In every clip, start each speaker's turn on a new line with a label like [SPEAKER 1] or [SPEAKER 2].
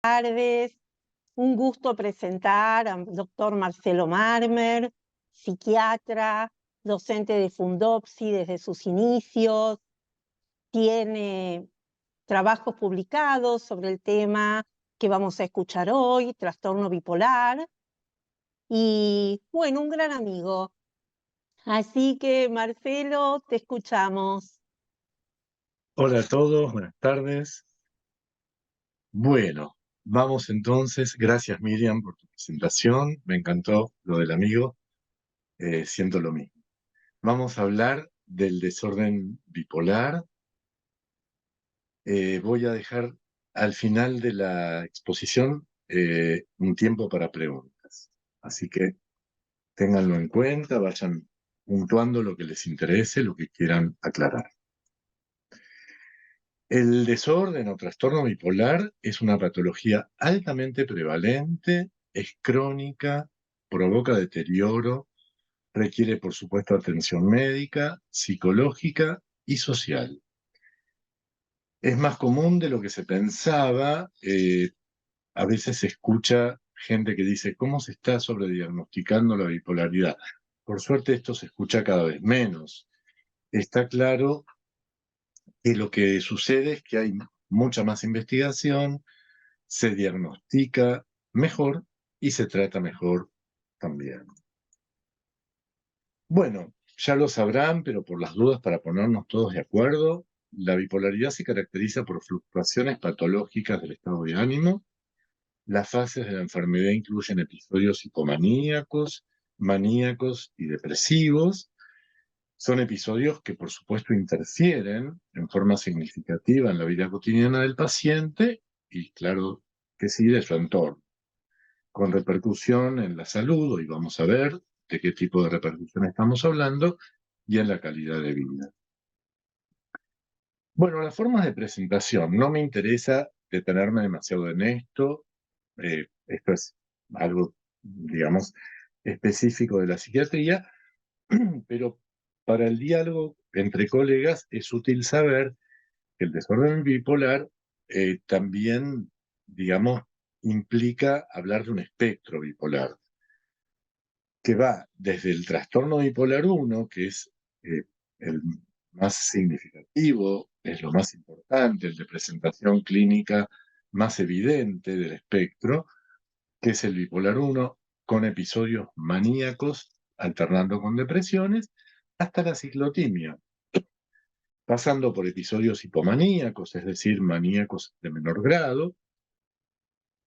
[SPEAKER 1] Tardes. Un gusto presentar al doctor Marcelo Marmer, psiquiatra, docente de Fundopsi desde sus inicios. Tiene trabajos publicados sobre el tema que vamos a escuchar hoy, trastorno bipolar. Y bueno, un gran amigo. Así que, Marcelo, te escuchamos.
[SPEAKER 2] Hola a todos, buenas tardes. Bueno, vamos entonces. Gracias, Miriam, por tu presentación. Me encantó lo del amigo. Siento lo mismo. Vamos a hablar del desorden bipolar. Voy a dejar al final de la exposición un tiempo para preguntas. Así que ténganlo en cuenta, vayan puntuando lo que les interese, lo que quieran aclarar. El desorden o trastorno bipolar es una patología altamente prevalente, es crónica, provoca deterioro, requiere, por supuesto, atención médica, psicológica y social. Es más común de lo que se pensaba. A veces se escucha gente que dice, ¿cómo se está sobrediagnosticando la bipolaridad? Por suerte esto se escucha cada vez menos. Está claro que lo que sucede es que hay mucha más investigación, se diagnostica mejor y se trata mejor también. Bueno, ya lo sabrán, pero por las dudas, para ponernos todos de acuerdo, la bipolaridad se caracteriza por fluctuaciones patológicas del estado de ánimo. Las fases de la enfermedad incluyen episodios hipomaníacos, maníacos y depresivos. Son episodios que, por supuesto, interfieren en forma significativa en la vida cotidiana del paciente y, claro que sí, de su entorno, con repercusión en la salud. Hoy vamos a ver de qué tipo de repercusión estamos hablando y en la calidad de vida. Bueno, las formas de presentación. No me interesa detenerme demasiado en esto. Esto es algo, digamos, específico de la psiquiatría, pero para el diálogo entre colegas es útil saber que el desorden bipolar también, digamos, implica hablar de un espectro bipolar, que va desde el trastorno bipolar 1, que es el más significativo, es lo más importante, el de presentación clínica más evidente del espectro, que es el bipolar 1, con episodios maníacos alternando con depresiones, hasta la ciclotimia, pasando por episodios hipomaníacos, es decir, maníacos de menor grado,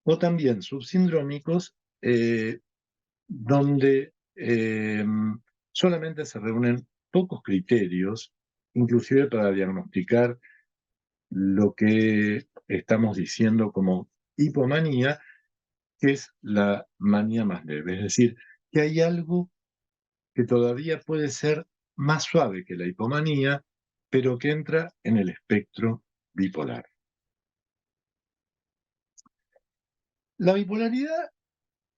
[SPEAKER 2] o también subsindrómicos, donde solamente se reúnen pocos criterios, inclusive para diagnosticar lo que estamos diciendo como hipomanía, que es la manía más leve. Es decir, que hay algo que todavía puede ser más suave que la hipomanía, pero que entra en el espectro bipolar. La bipolaridad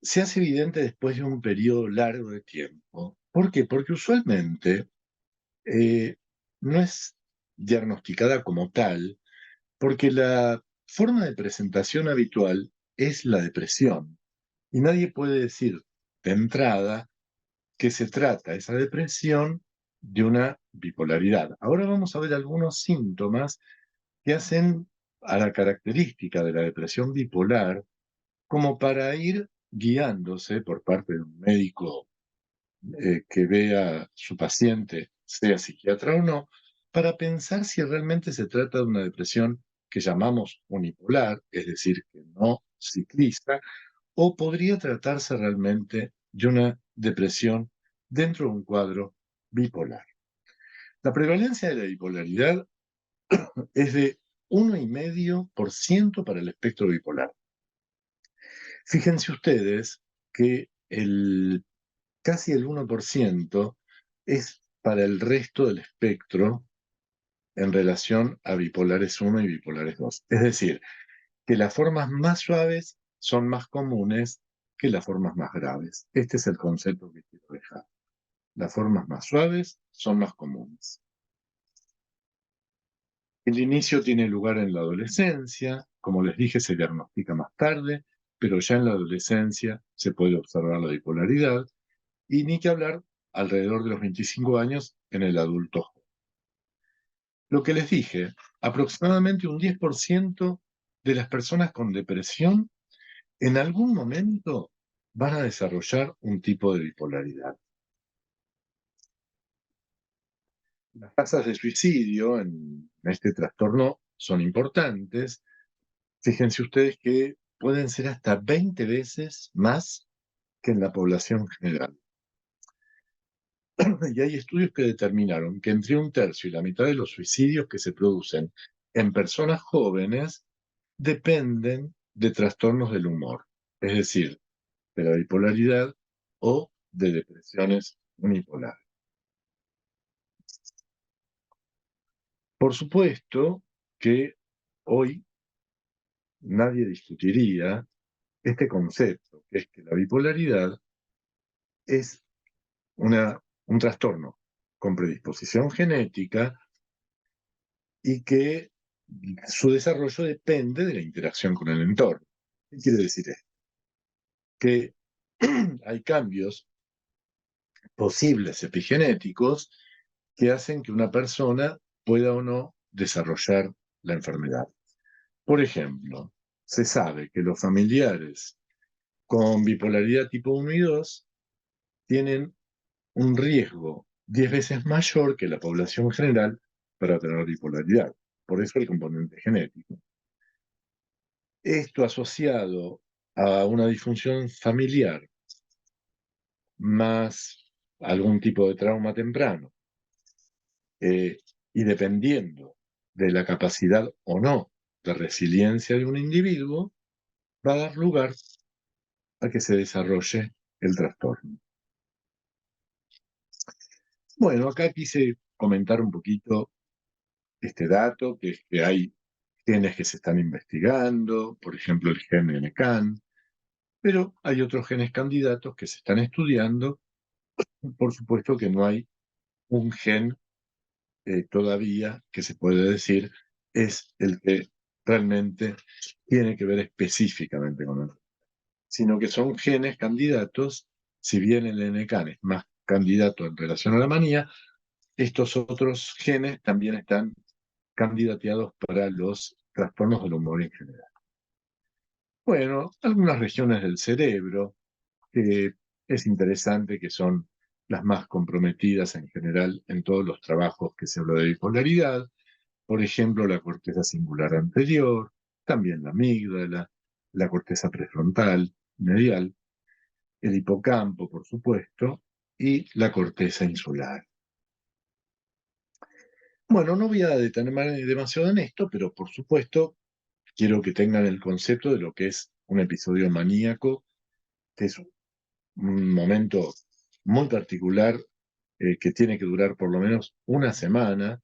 [SPEAKER 2] se hace evidente después de un periodo largo de tiempo. ¿Por qué? Porque usualmente no es diagnosticada como tal, porque la forma de presentación habitual es la depresión. Y nadie puede decir de entrada que se trata esa depresión de una bipolaridad. Ahora vamos a ver algunos síntomas que hacen a la característica de la depresión bipolar como para ir guiándose por parte de un médico que vea a su paciente, sea psiquiatra o no, para pensar si realmente se trata de una depresión que llamamos unipolar, es decir, que no cicliza, o podría tratarse realmente de una depresión dentro de un cuadro bipolar. La prevalencia de la bipolaridad es de 1,5% para el espectro bipolar. Fíjense ustedes que casi el 1% es para el resto del espectro en relación a bipolares 1 y bipolares 2. Es decir, que las formas más suaves son más comunes que las formas más graves. Este es el concepto que quiero dejar. Las formas más suaves son más comunes. El inicio tiene lugar en la adolescencia, como les dije, se diagnostica más tarde, pero ya en la adolescencia se puede observar la bipolaridad, y ni que hablar alrededor de los 25 años en el adulto. Lo que les dije, aproximadamente un 10% de las personas con depresión en algún momento van a desarrollar un tipo de bipolaridad. Las tasas de suicidio en este trastorno son importantes. Fíjense ustedes que pueden ser hasta 20 veces más que en la población general. Y hay estudios que determinaron que entre un tercio y la mitad de los suicidios que se producen en personas jóvenes dependen de trastornos del humor, es decir, de la bipolaridad o de depresiones unipolares. Por supuesto que hoy nadie discutiría este concepto, que es que la bipolaridad es un trastorno con predisposición genética y que su desarrollo depende de la interacción con el entorno. ¿Qué quiere decir esto? Que hay cambios posibles epigenéticos que hacen que una persona pueda o no desarrollar la enfermedad. Por ejemplo, se sabe que los familiares con bipolaridad tipo 1 y 2 tienen un riesgo 10 veces mayor que la población general para tener bipolaridad. Por eso el componente genético. Esto asociado a una disfunción familiar más algún tipo de trauma temprano y dependiendo de la capacidad o no de resiliencia de un individuo, va a dar lugar a que se desarrolle el trastorno. Bueno, acá quise comentar un poquito este dato, que es que hay genes que se están investigando, por ejemplo el gen NCAN, pero hay otros genes candidatos que se están estudiando. Por supuesto que no hay un gen todavía que se puede decir es el que realmente tiene que ver específicamente con el, sino que son genes candidatos. Si bien el NCAN es más candidato en relación a la manía, estos otros genes también están candidateados para los trastornos del humor en general. Bueno, algunas regiones del cerebro que es interesante, que son las más comprometidas en general en todos los trabajos que se habla de bipolaridad, por ejemplo, la corteza singular anterior, también la amígdala, la corteza prefrontal, medial, el hipocampo, por supuesto, y la corteza insular. Bueno, no voy a detenerme demasiado en esto, pero por supuesto quiero que tengan el concepto de lo que es un episodio maníaco, que es un momento muy particular que tiene que durar por lo menos una semana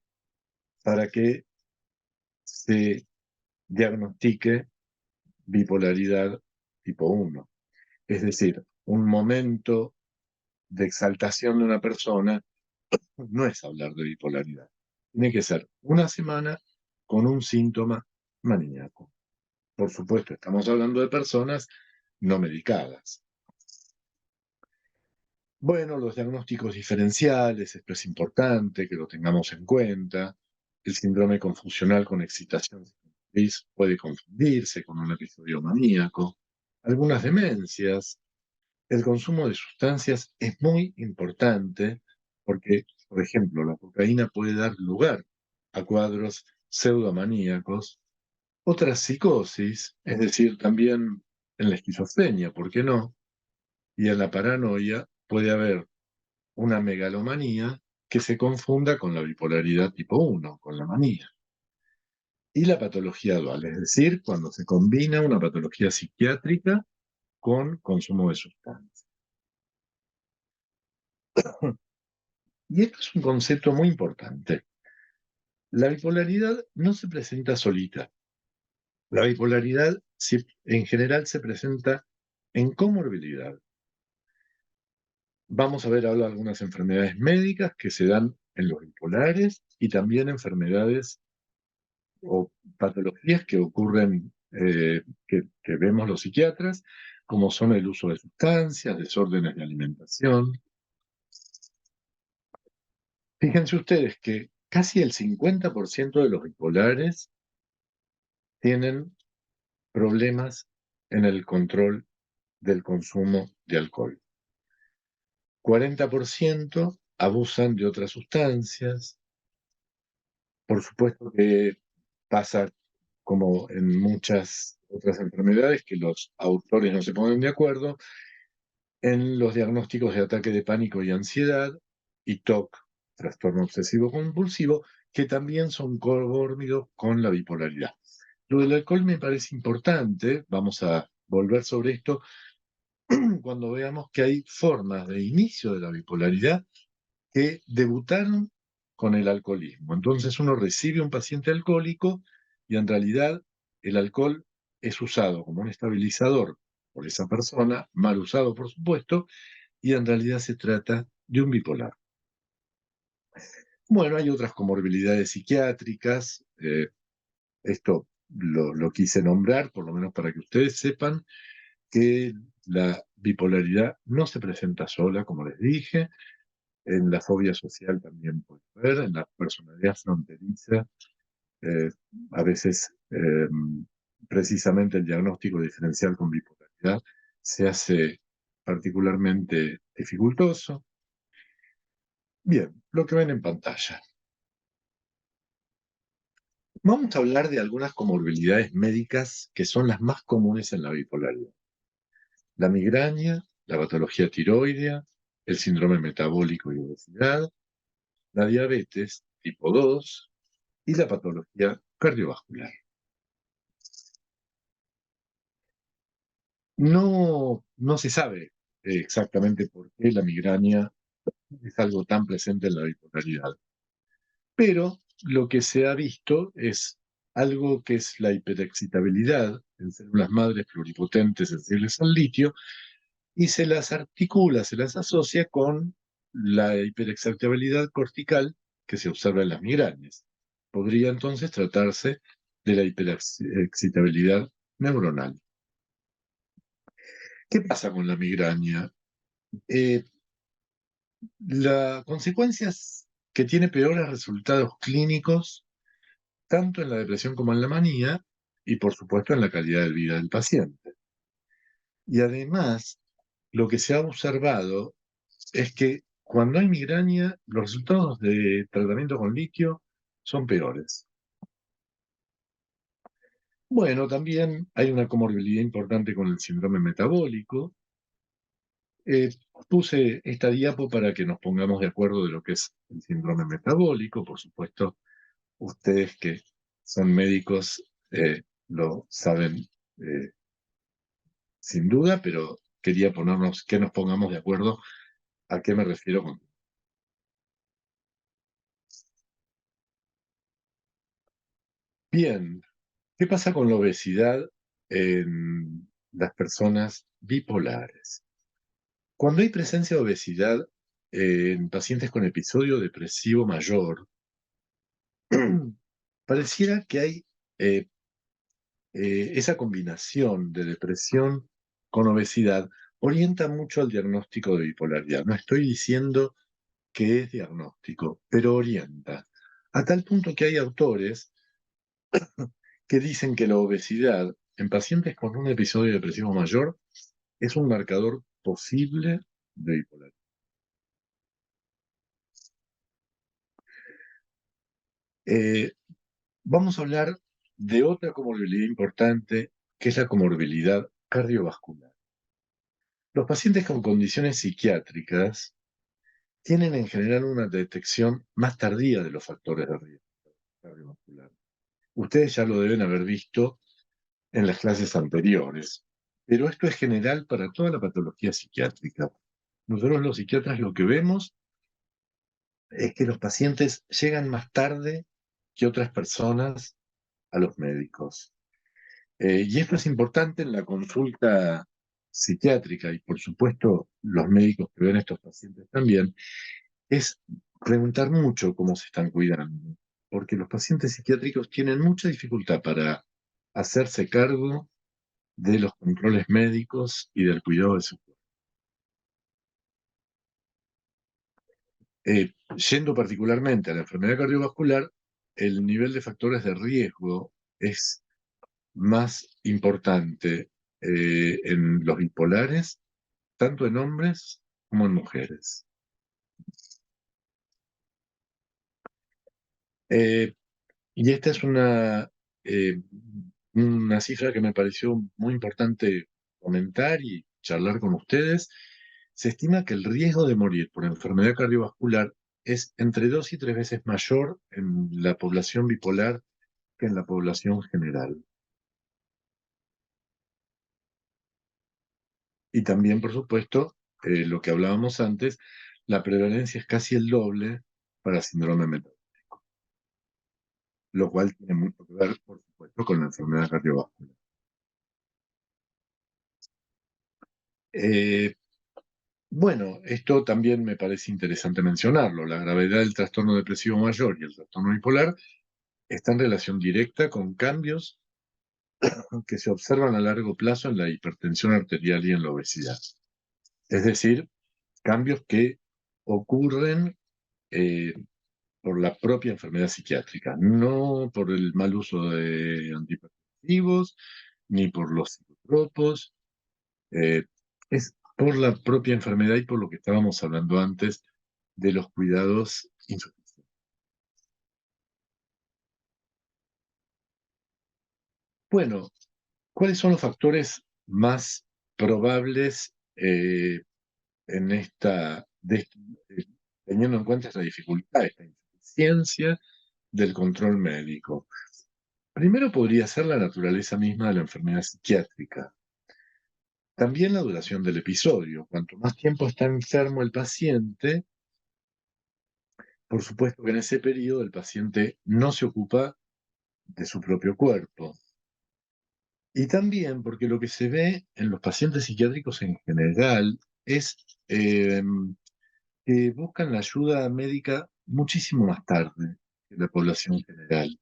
[SPEAKER 2] para que se diagnostique bipolaridad tipo 1. Es decir, un momento de exaltación de una persona no es hablar de bipolaridad. Tiene que ser una semana con un síntoma maníaco. Por supuesto, estamos hablando de personas no medicadas. Bueno, los diagnósticos diferenciales, esto es importante que lo tengamos en cuenta. El síndrome confusional con excitación puede confundirse con un episodio maníaco. Algunas demencias. El consumo de sustancias es muy importante porque, por ejemplo, la cocaína puede dar lugar a cuadros pseudomaníacos. Otras psicosis, es decir, también en la esquizofrenia, ¿por qué no? Y en la paranoia puede haber una megalomanía que se confunda con la bipolaridad tipo 1, con la manía. Y la patología dual, es decir, cuando se combina una patología psiquiátrica con consumo de sustancias. Y esto es un concepto muy importante. La bipolaridad no se presenta solita. La bipolaridad en general se presenta en comorbilidad. Vamos a ver ahora algunas enfermedades médicas que se dan en los bipolares y también enfermedades o patologías que ocurren, que vemos los psiquiatras, como son el uso de sustancias, desórdenes de alimentación. Fíjense ustedes que casi el 50% de los bipolares tienen problemas en el control del consumo de alcohol. 40% abusan de otras sustancias. Por supuesto que pasa como en muchas otras enfermedades que los autores no se ponen de acuerdo en los diagnósticos de ataque de pánico y ansiedad y TOC, trastorno obsesivo compulsivo, que también son comórbidos con la bipolaridad. Lo del alcohol me parece importante, vamos a volver sobre esto cuando veamos que hay formas de inicio de la bipolaridad que debutaron con el alcoholismo. Entonces uno recibe un paciente alcohólico y en realidad el alcohol es usado como un estabilizador por esa persona, mal usado por supuesto, y en realidad se trata de un bipolar. Bueno, hay otras comorbilidades psiquiátricas, esto lo quise nombrar, por lo menos para que ustedes sepan que la bipolaridad no se presenta sola, como les dije, en la fobia social también puede ver, en la personalidad fronteriza, eh, a veces precisamente el diagnóstico diferencial con bipolaridad se hace particularmente dificultoso. Bien, lo que ven en pantalla. Vamos a hablar de algunas comorbilidades médicas que son las más comunes en la bipolaridad. La migraña, la patología tiroidea, el síndrome metabólico y obesidad, la diabetes tipo 2 y la patología cardiovascular. No se sabe exactamente por qué la migraña es algo tan presente en la bipolaridad, pero lo que se ha visto es algo que es la hiperexcitabilidad en células madres pluripotentes sensibles al litio y se las articula, se las asocia con la hiperexcitabilidad cortical que se observa en las migrañas. Podría entonces tratarse de la hiperexcitabilidad neuronal. ¿Qué pasa con la migraña? Eh, las consecuencias que tiene peores resultados clínicos, tanto en la depresión como en la manía, y por supuesto en la calidad de vida del paciente. Y además, lo que se ha observado es que cuando hay migraña, los resultados de tratamiento con litio son peores. Bueno, también hay una comorbilidad importante con el síndrome metabólico. Eh, Puse esta diapo para que nos pongamos de acuerdo de lo que es el síndrome metabólico. Por supuesto, ustedes que son médicos lo saben sin duda, pero quería ponernos, que nos pongamos de acuerdo a qué me refiero con. Bien, ¿qué pasa con la obesidad en las personas bipolares? Cuando hay presencia de obesidad en pacientes con episodio depresivo mayor, pareciera que hay eh, esa combinación de depresión con obesidad orienta mucho al diagnóstico de bipolaridad. No estoy diciendo que es diagnóstico, pero orienta. A tal punto que hay autores que dicen que la obesidad en pacientes con un episodio depresivo mayor es un marcador posible de bipolaridad. Eh, Vamos a hablar de otra comorbilidad importante, que es la comorbilidad cardiovascular. Los pacientes con condiciones psiquiátricas tienen en general una detección más tardía de los factores de riesgo cardiovascular. Ustedes ya lo deben haber visto en las clases anteriores, pero esto es general para toda la patología psiquiátrica. Nosotros los psiquiatras lo que vemos es que los pacientes llegan más tarde que otras personas a los médicos. Y esto es importante en la consulta psiquiátrica y por supuesto los médicos que ven a estos pacientes también, es preguntar mucho cómo se están cuidando. porque los pacientes psiquiátricos tienen mucha dificultad para hacerse cargo de los controles médicos y del cuidado de su cuerpo. Yendo particularmente a la enfermedad cardiovascular, el nivel de factores de riesgo es más importante en los bipolares, tanto en hombres como en mujeres. Y esta es una cifra que me pareció muy importante comentar y charlar con ustedes. Se estima que el riesgo de morir por enfermedad cardiovascular es entre 2 y 3 veces mayor en la población bipolar que en la población general. Y también, por supuesto, lo que hablábamos antes, la prevalencia es casi el doble para síndrome metabólico, lo cual tiene mucho que ver, por supuesto, con la enfermedad cardiovascular. Eh, bueno, esto también me parece interesante mencionarlo. La gravedad del trastorno depresivo mayor y el trastorno bipolar está en relación directa con cambios que se observan a largo plazo en la hipertensión arterial y en la obesidad. Es decir, cambios que ocurren eh, por la propia enfermedad psiquiátrica, no por el mal uso de antihipertensivos, ni por los psicotropos, es por la propia enfermedad y por lo que estábamos hablando antes de los cuidados insuficientes. Bueno, ¿cuáles son los factores más probables en teniendo en cuenta esta dificultad, esta insuficiencia del control médico? Primero podría ser la naturaleza misma de la enfermedad psiquiátrica. También la duración del episodio. Cuanto más tiempo está enfermo el paciente, por supuesto que en ese periodo el paciente no se ocupa de su propio cuerpo. Y también porque lo que se ve en los pacientes psiquiátricos en general es que buscan la ayuda médica muchísimo más tarde que la población general.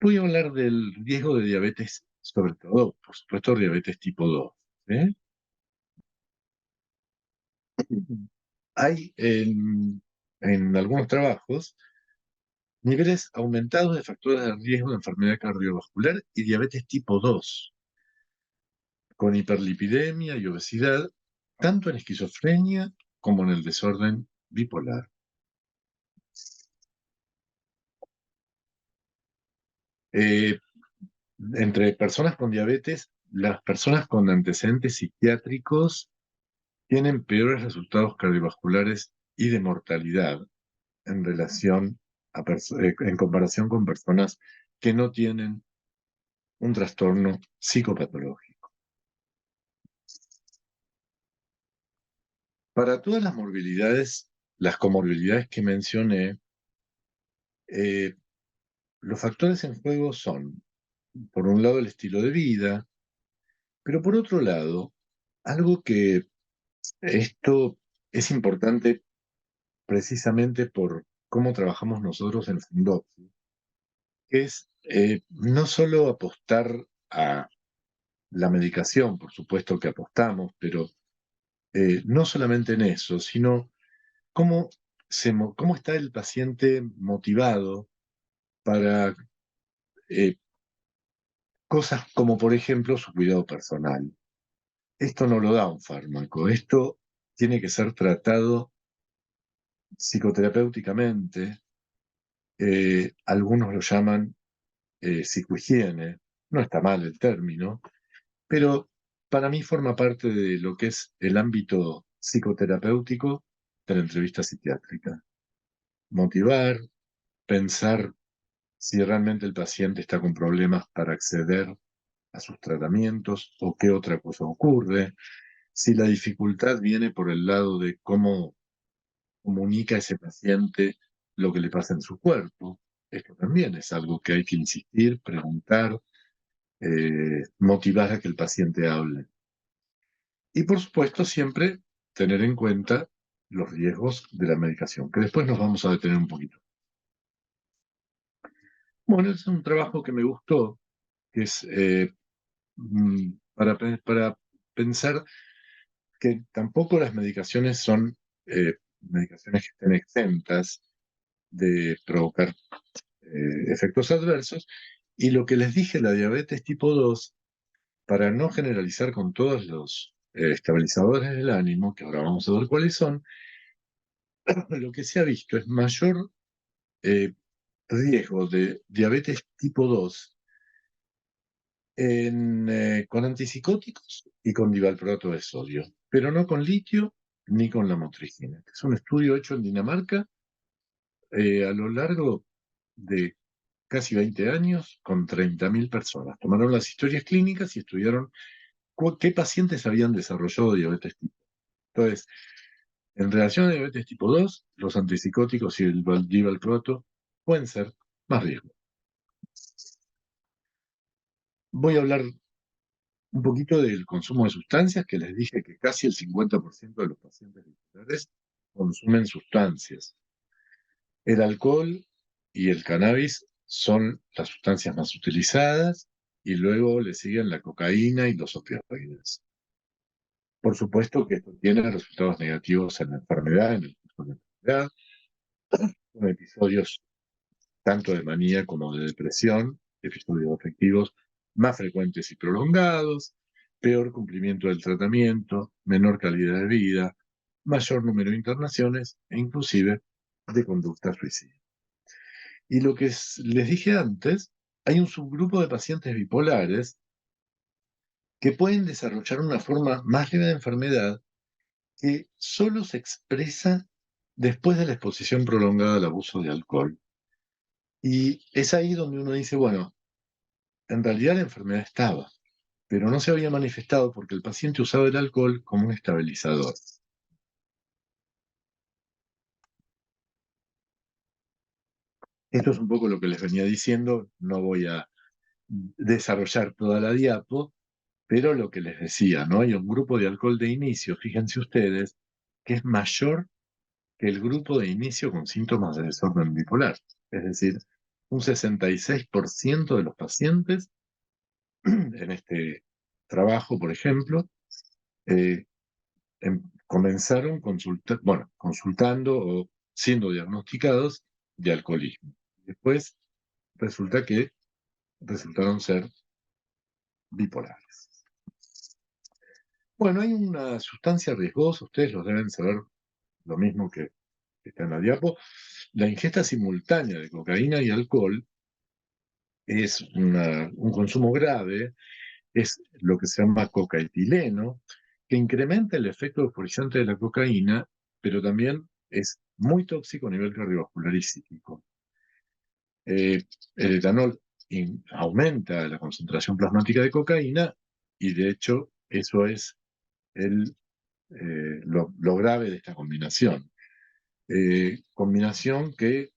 [SPEAKER 2] Voy a hablar del riesgo de diabetes, sobre todo, por supuesto, diabetes tipo 2. Hay en algunos trabajos niveles aumentados de factores de riesgo de enfermedad cardiovascular y diabetes tipo 2, con hiperlipidemia y obesidad, tanto en esquizofrenia como en el desorden bipolar. Eh, Entre personas con diabetes, las personas con antecedentes psiquiátricos tienen peores resultados cardiovasculares y de mortalidad en relación en comparación con personas que no tienen un trastorno psicopatológico. Para todas las morbilidades, las comorbilidades que mencioné, eh, los factores en juego son, por un lado, el estilo de vida, pero por otro lado, algo que esto es importante precisamente por cómo trabajamos nosotros en Fundopsi, que es no solo apostar a la medicación, por supuesto que apostamos, pero no solamente en eso, sino cómo, cómo está el paciente motivado para cosas como, por ejemplo, su cuidado personal. Esto no lo da un fármaco, esto tiene que ser tratado psicoterapéuticamente. Algunos lo llaman psicohigiene, no está mal el término, pero para mí forma parte de lo que es el ámbito psicoterapéutico de la entrevista psiquiátrica. Motivar, pensar si realmente el paciente está con problemas para acceder a sus tratamientos o qué otra cosa ocurre, si la dificultad viene por el lado de cómo comunica ese paciente lo que le pasa en su cuerpo. Esto también es algo que hay que insistir, preguntar, motivar a que el paciente hable. Y por supuesto siempre tener en cuenta los riesgos de la medicación, que después nos vamos a detener un poquito. Bueno, es un trabajo que me gustó, que es para pensar que tampoco las medicaciones son medicaciones que estén exentas de provocar efectos adversos. Y lo que les dije, la diabetes tipo 2, para no generalizar con todos los estabilizadores del ánimo, que ahora vamos a ver cuáles son, lo que se ha visto es mayor eh, riesgo de diabetes tipo 2 con antipsicóticos y con divalproato de sodio, pero no con litio ni con la motricina. Es un estudio hecho en Dinamarca a lo largo de casi 20 años con 30.000 personas. Tomaron las historias clínicas y estudiaron qué pacientes habían desarrollado diabetes tipo 2. Entonces, en relación a diabetes tipo 2, los antipsicóticos y el divalproato pueden ser más riesgo. Voy a hablar un poquito del consumo de sustancias, que les dije que casi el 50% de los pacientes bipolares consumen sustancias. El alcohol y el cannabis son las sustancias más utilizadas y luego le siguen la cocaína y los opioides. Por supuesto que esto tiene resultados negativos en la enfermedad, en el curso de la enfermedad, con episodios tanto de manía como de depresión, episodios afectivos más frecuentes y prolongados, peor cumplimiento del tratamiento, menor calidad de vida, mayor número de internaciones e inclusive de conducta suicida. Y lo que les dije antes, hay un subgrupo de pacientes bipolares que pueden desarrollar una forma más leve de enfermedad que solo se expresa después de la exposición prolongada al abuso de alcohol. Y es ahí donde uno dice, bueno, en realidad la enfermedad estaba, pero no se había manifestado porque el paciente usaba el alcohol como un estabilizador. Esto es un poco lo que les venía diciendo, no voy a desarrollar toda la diapo, pero lo que les decía, ¿no? Hay un grupo de alcohol de inicio, fíjense ustedes, que es mayor que el grupo de inicio con síntomas de desorden bipolar. Es decir, un 66% de los pacientes en este trabajo, por ejemplo, eh, comenzaron consultando o siendo diagnosticados de alcoholismo. Después resulta que resultaron ser bipolares. Bueno, hay una sustancia riesgosa, ustedes lo deben saber lo mismo que está en la diapo. La ingesta simultánea de cocaína y alcohol es un consumo grave, es lo que se llama cocaetileno, que incrementa el efecto euforizante de la cocaína, pero también es muy tóxico a nivel cardiovascular y psíquico. El etanol aumenta la concentración plasmática de cocaína y de hecho eso es lo grave de esta combinación. Combinación que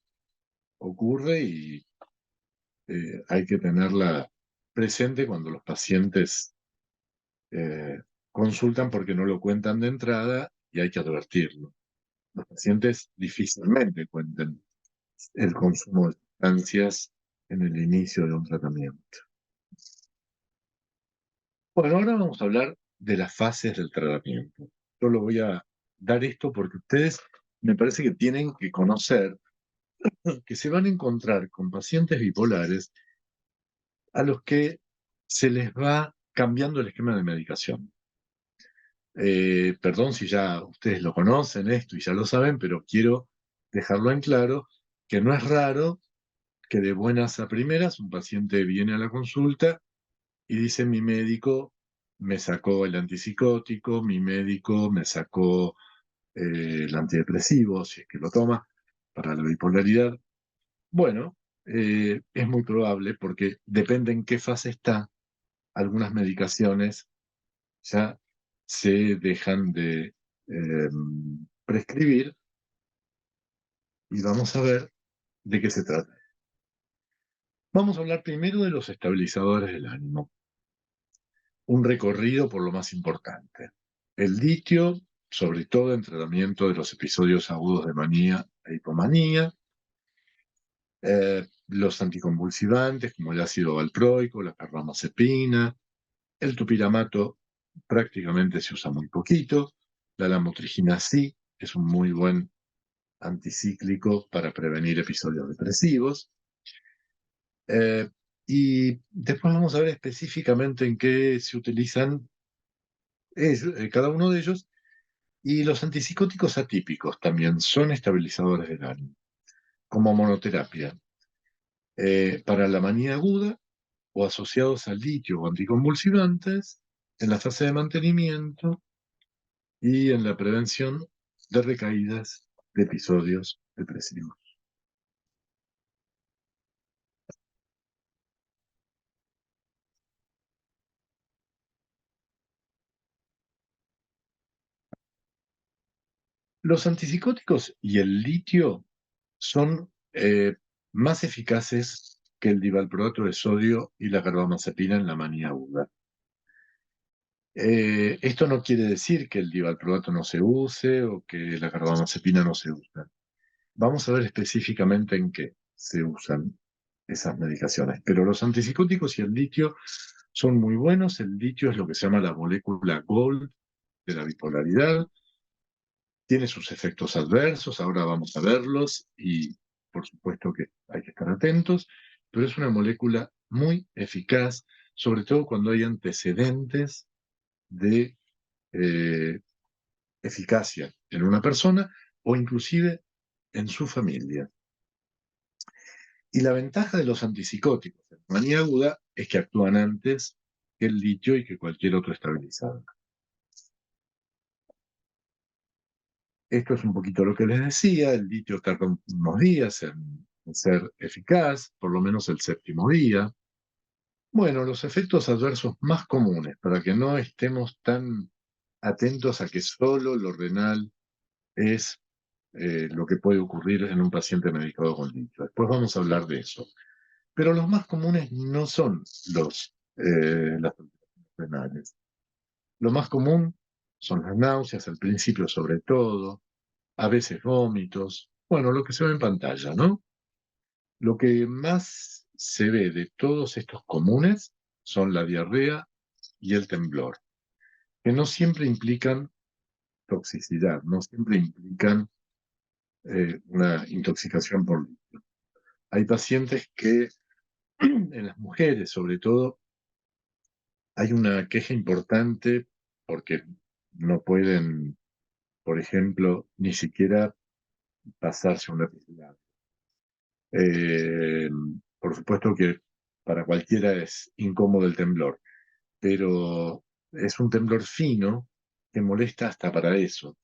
[SPEAKER 2] ocurre y hay que tenerla presente cuando los pacientes consultan porque no lo cuentan de entrada y hay que advertirlo. Los pacientes difícilmente cuentan el consumo de sustancias en el inicio de un tratamiento. Bueno, ahora vamos a hablar de las fases del tratamiento. Yo lo voy a dar esto porque ustedes me parece que tienen que conocer que se van a encontrar con pacientes bipolares a los que se les va cambiando el esquema de medicación. Perdón si ya ustedes lo conocen esto y ya lo saben, pero quiero dejarlo en claro que no es raro que de buenas a primeras un paciente viene a la consulta y dice mi médico me sacó el antipsicótico, mi médico me sacó el antidepresivo, si es que lo toma, para la bipolaridad. Bueno, es muy probable porque depende en qué fase está, algunas medicaciones ya se dejan de eh, prescribir y vamos a ver de qué se trata. Vamos a hablar primero de los estabilizadores del ánimo. Un recorrido por lo más importante. El litio sobre todo en tratamiento de los episodios agudos de manía e hipomanía. Los anticonvulsivantes, como el ácido valproico, la carbamazepina, el topiramato prácticamente se usa muy poquito, la lamotrigina sí, es un muy buen anticíclico para prevenir episodios depresivos. Y después vamos a ver específicamente en qué se utilizan cada uno de ellos. Y los antipsicóticos atípicos también son estabilizadores del ánimo, como monoterapia, para la manía aguda o asociados al litio o anticonvulsivantes en la fase de mantenimiento y en la prevención de recaídas de episodios depresivos. Los antipsicóticos y el litio son más eficaces que el divalproato de sodio y la carbamazepina en la manía aguda. Esto no quiere decir que el divalproato no se use o que la carbamazepina no se use. Vamos a ver específicamente en qué se usan esas medicaciones. Pero los antipsicóticos y el litio son muy buenos. El litio es lo que se llama la molécula Gold de la bipolaridad. Tiene sus efectos adversos, ahora vamos a verlos y por supuesto que hay que estar atentos, pero es una molécula muy eficaz, sobre todo cuando hay antecedentes de eh, eficacia en una persona o inclusive en su familia. Y la ventaja de los antipsicóticos en manía aguda es que actúan antes que el litio y que cualquier otro estabilizador. Esto es un poquito lo que les decía, el litio tarda unos días en ser eficaz, por lo menos el séptimo día. Bueno, los efectos adversos más comunes, para que no estemos tan atentos a que solo lo renal es lo que puede ocurrir en un paciente medicado con litio. Después vamos a hablar de eso. Pero los más comunes no son las alteraciones renales. Lo más común son las náuseas, al principio sobre todo, a veces vómitos, bueno, lo que se ve en pantalla, ¿no? Lo que más se ve de todos estos comunes son la diarrea y el temblor, que no siempre implican toxicidad, no siempre implican una intoxicación por litio. Hay pacientes que, en las mujeres sobre todo, hay una queja importante porque no pueden, por ejemplo, ni siquiera pasarse un epidural. Eh, por supuesto que para cualquiera es incómodo el temblor, pero es un temblor fino que molesta hasta para eso,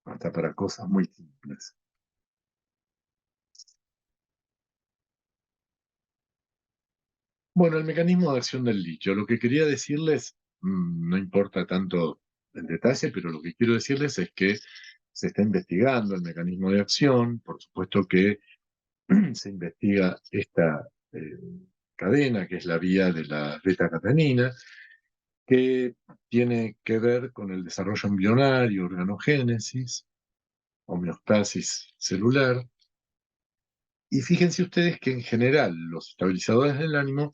[SPEAKER 2] hasta para cosas muy simples. Bueno, el mecanismo de acción del litio. Lo que quería decirles, no importa tanto el detalle, pero lo que quiero decirles es que se está investigando el mecanismo de acción. Por supuesto que se investiga esta cadena, que es la vía de la beta-catenina, que tiene que ver con el desarrollo embrionario, organogénesis, homeostasis celular. Y fíjense ustedes que en general los estabilizadores del ánimo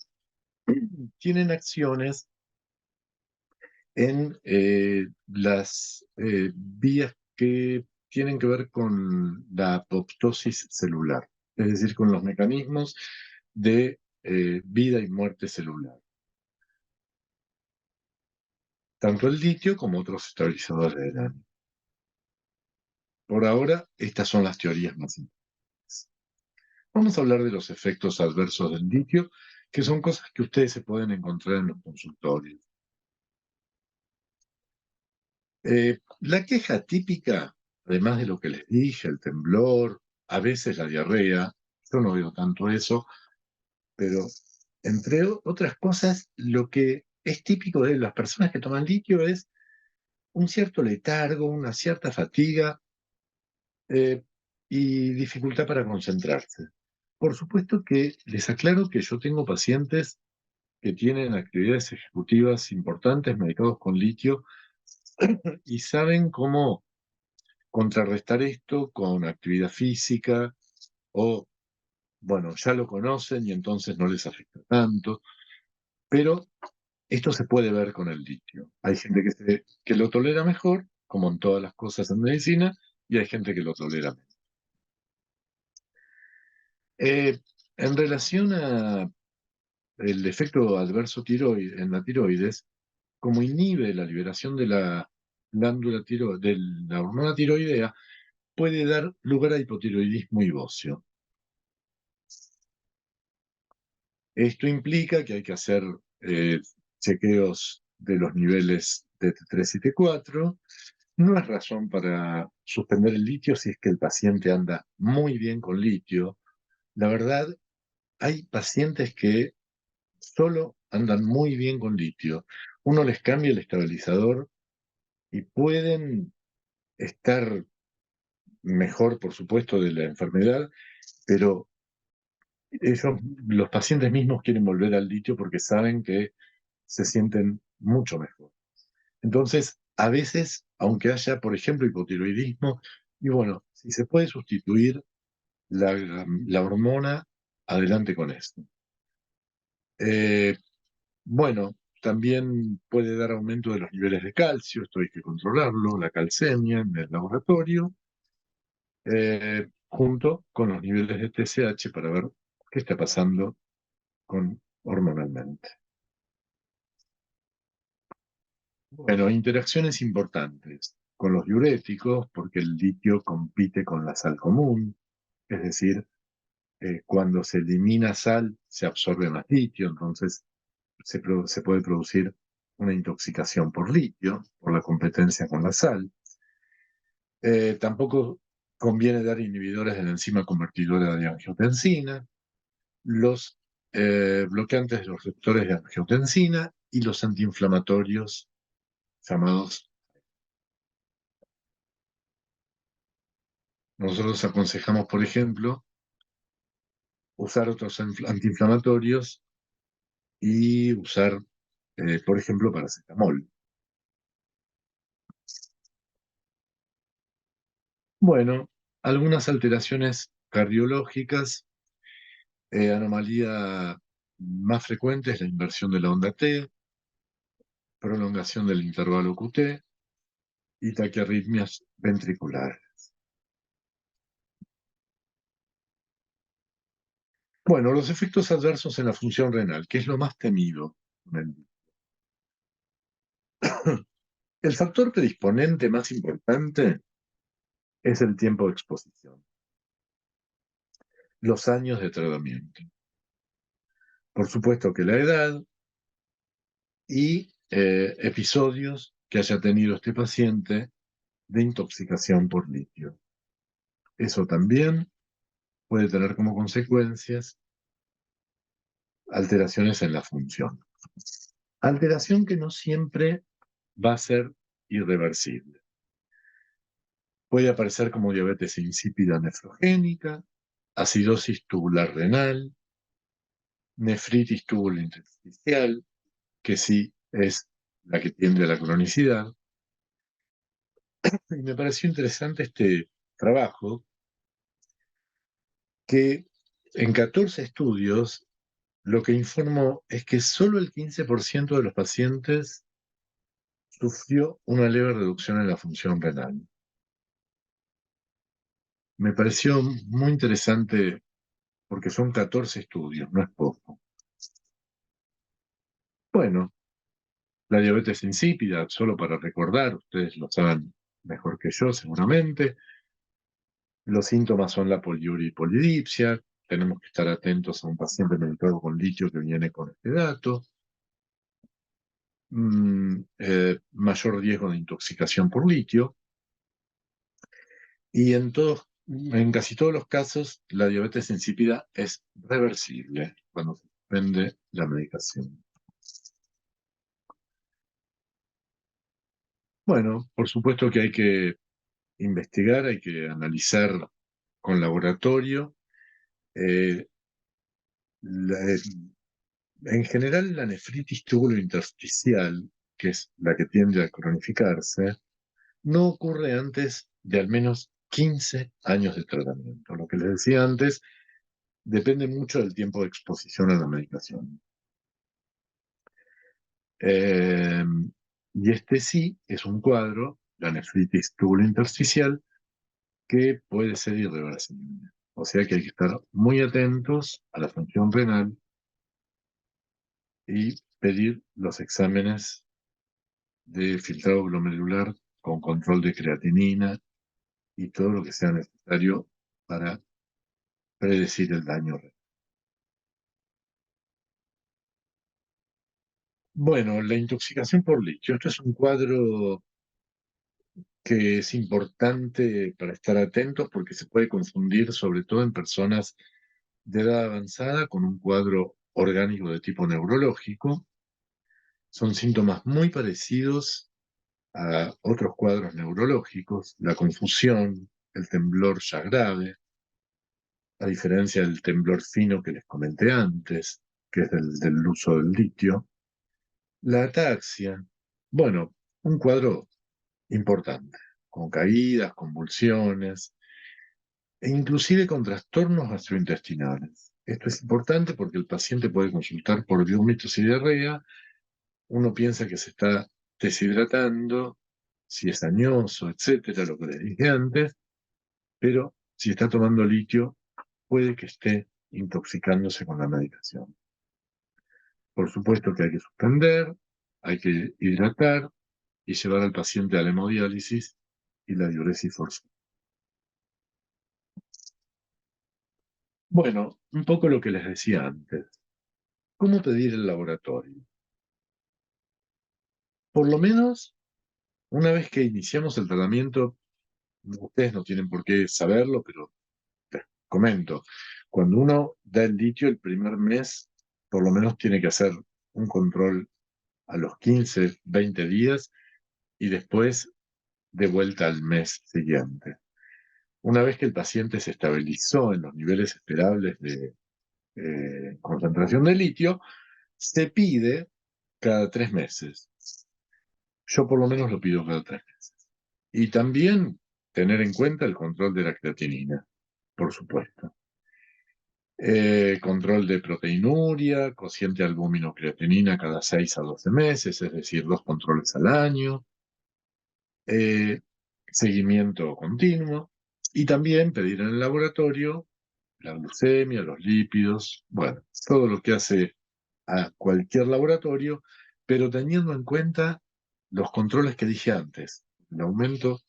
[SPEAKER 2] tienen acciones en las vías que tienen que ver con la apoptosis celular, es decir, con los mecanismos de vida y muerte celular. Tanto el litio como otros estabilizadores del ánimo. Por ahora, estas son las teorías más importantes. Vamos a hablar de los efectos adversos del litio, que son cosas que ustedes se pueden encontrar en los consultorios. La queja típica, además de lo que les dije, el temblor, a veces la diarrea, yo no veo tanto eso, pero entre otras cosas, lo que es típico de las personas que toman litio es un cierto letargo, una cierta fatiga y dificultad para concentrarse. Por supuesto que les aclaro que yo tengo pacientes que tienen actividades ejecutivas importantes medicados con litio y saben cómo contrarrestar esto con actividad física o, bueno, ya lo conocen y entonces no les afecta tanto, pero esto se puede ver con el litio. Hay gente que lo tolera mejor, como en todas las cosas en medicina, y hay gente que lo tolera menos. En relación a el efecto adverso en la tiroides, como inhibe la liberación de la de la hormona tiroidea, puede dar lugar a hipotiroidismo y bocio. Esto implica que hay que hacer chequeos de los niveles de T3 y T4. No es razón para suspender el litio si es que el paciente anda muy bien con litio. La verdad, hay pacientes que solo andan muy bien con litio. Uno les cambia el estabilizador y pueden estar mejor, por supuesto, de la enfermedad, pero los pacientes mismos quieren volver al litio porque saben que se sienten mucho mejor. Entonces, a veces, aunque haya, por ejemplo, hipotiroidismo, y bueno, si se puede sustituir la hormona, adelante con esto. Eh, bueno, también puede dar aumento de los niveles de calcio, esto hay que controlarlo, la calcemia en el laboratorio, junto con los niveles de TSH para ver qué está pasando hormonalmente. Bueno, interacciones importantes con los diuréticos, porque el litio compite con la sal común, es decir, cuando se elimina sal se absorbe más litio, entonces se puede producir una intoxicación por litio, por la competencia con la sal. Tampoco conviene dar inhibidores de la enzima convertidora de angiotensina, los bloqueantes de los receptores de angiotensina y los antiinflamatorios llamados. Nosotros aconsejamos, por ejemplo, usar otros antiinflamatorios y usar, por ejemplo, paracetamol. Bueno, algunas alteraciones cardiológicas, anomalía más frecuente es la inversión de la onda T, prolongación del intervalo QT y taquiarritmias ventriculares. Bueno, los efectos adversos en la función renal, que es lo más temido. El factor predisponente más importante es el tiempo de exposición, los años de tratamiento. Por supuesto que la edad y episodios que haya tenido este paciente de intoxicación por litio. Eso también puede tener como consecuencias alteraciones en la función. Alteración que no siempre va a ser irreversible. Puede aparecer como diabetes insípida nefrogénica, acidosis tubular renal, nefritis tubulointersticial, que sí es la que tiende a la cronicidad. Y me pareció interesante este trabajo que en 14 estudios lo que informó es que solo el 15% de los pacientes sufrió una leve reducción en la función renal. Me pareció muy interesante porque son 14 estudios, no es poco. Bueno, la diabetes insípida, solo para recordar, ustedes lo saben mejor que yo seguramente. Los síntomas son la poliuria y polidipsia. Tenemos que estar atentos a un paciente medicado con litio que viene con este dato. Mayor riesgo de intoxicación por litio. Y en casi todos los casos, la diabetes insípida es reversible cuando se suspende la medicación. Bueno, por supuesto que hay que investigar, hay que analizar con laboratorio. Eh, la- en general, la nefritis tubulointersticial, que es la que tiende a cronificarse, no ocurre antes de al menos 15 años de tratamiento. Lo que les decía antes depende mucho del tiempo de exposición a la medicación. Eh, y este sí es un cuadro, la nefritis tubulointersticial, que puede ser irreversible. O sea que hay que estar muy atentos a la función renal y pedir los exámenes de filtrado glomerular con control de creatinina y todo lo que sea necesario para predecir el daño renal. Bueno, la intoxicación por litio. Esto es un cuadro que es importante para estar atentos porque se puede confundir sobre todo en personas de edad avanzada con un cuadro orgánico de tipo neurológico. Son síntomas muy parecidos a otros cuadros neurológicos, la confusión, el temblor ya grave, a diferencia del temblor fino que les comenté antes, que es del uso del litio, la ataxia, bueno, un cuadro importante, con caídas, convulsiones, e inclusive con trastornos gastrointestinales. Esto es importante porque el paciente puede consultar por vómitos y diarrea. Uno piensa que se está deshidratando, si es añoso, etcétera, lo que les dije antes, pero si está tomando litio, puede que esté intoxicándose con la medicación. Por supuesto que hay que suspender, hay que hidratar y llevar al paciente a la hemodiálisis y la diuresis forzosa. Bueno, un poco lo que les decía antes. ¿Cómo pedir el laboratorio? Por lo menos, una vez que iniciamos el tratamiento, ustedes no tienen por qué saberlo, pero les comento. Cuando uno da el litio el primer mes, por lo menos tiene que hacer un control a los 15, 20 días y después de vuelta al mes siguiente. Una vez que el paciente se estabilizó en los niveles esperables de concentración de litio, se pide cada 3 meses. Yo por lo menos lo pido cada 3 meses. Y también tener en cuenta el control de la creatinina, por supuesto. Control de proteinuria, cociente albúmino-creatinina cada 6 a 12 meses, es decir, 2 controles al año. Eh, Seguimiento continuo. Y también pedir en el laboratorio la glucemia, los lípidos, bueno, todo lo que hace a cualquier laboratorio, pero teniendo en cuenta los controles que dije antes, el aumento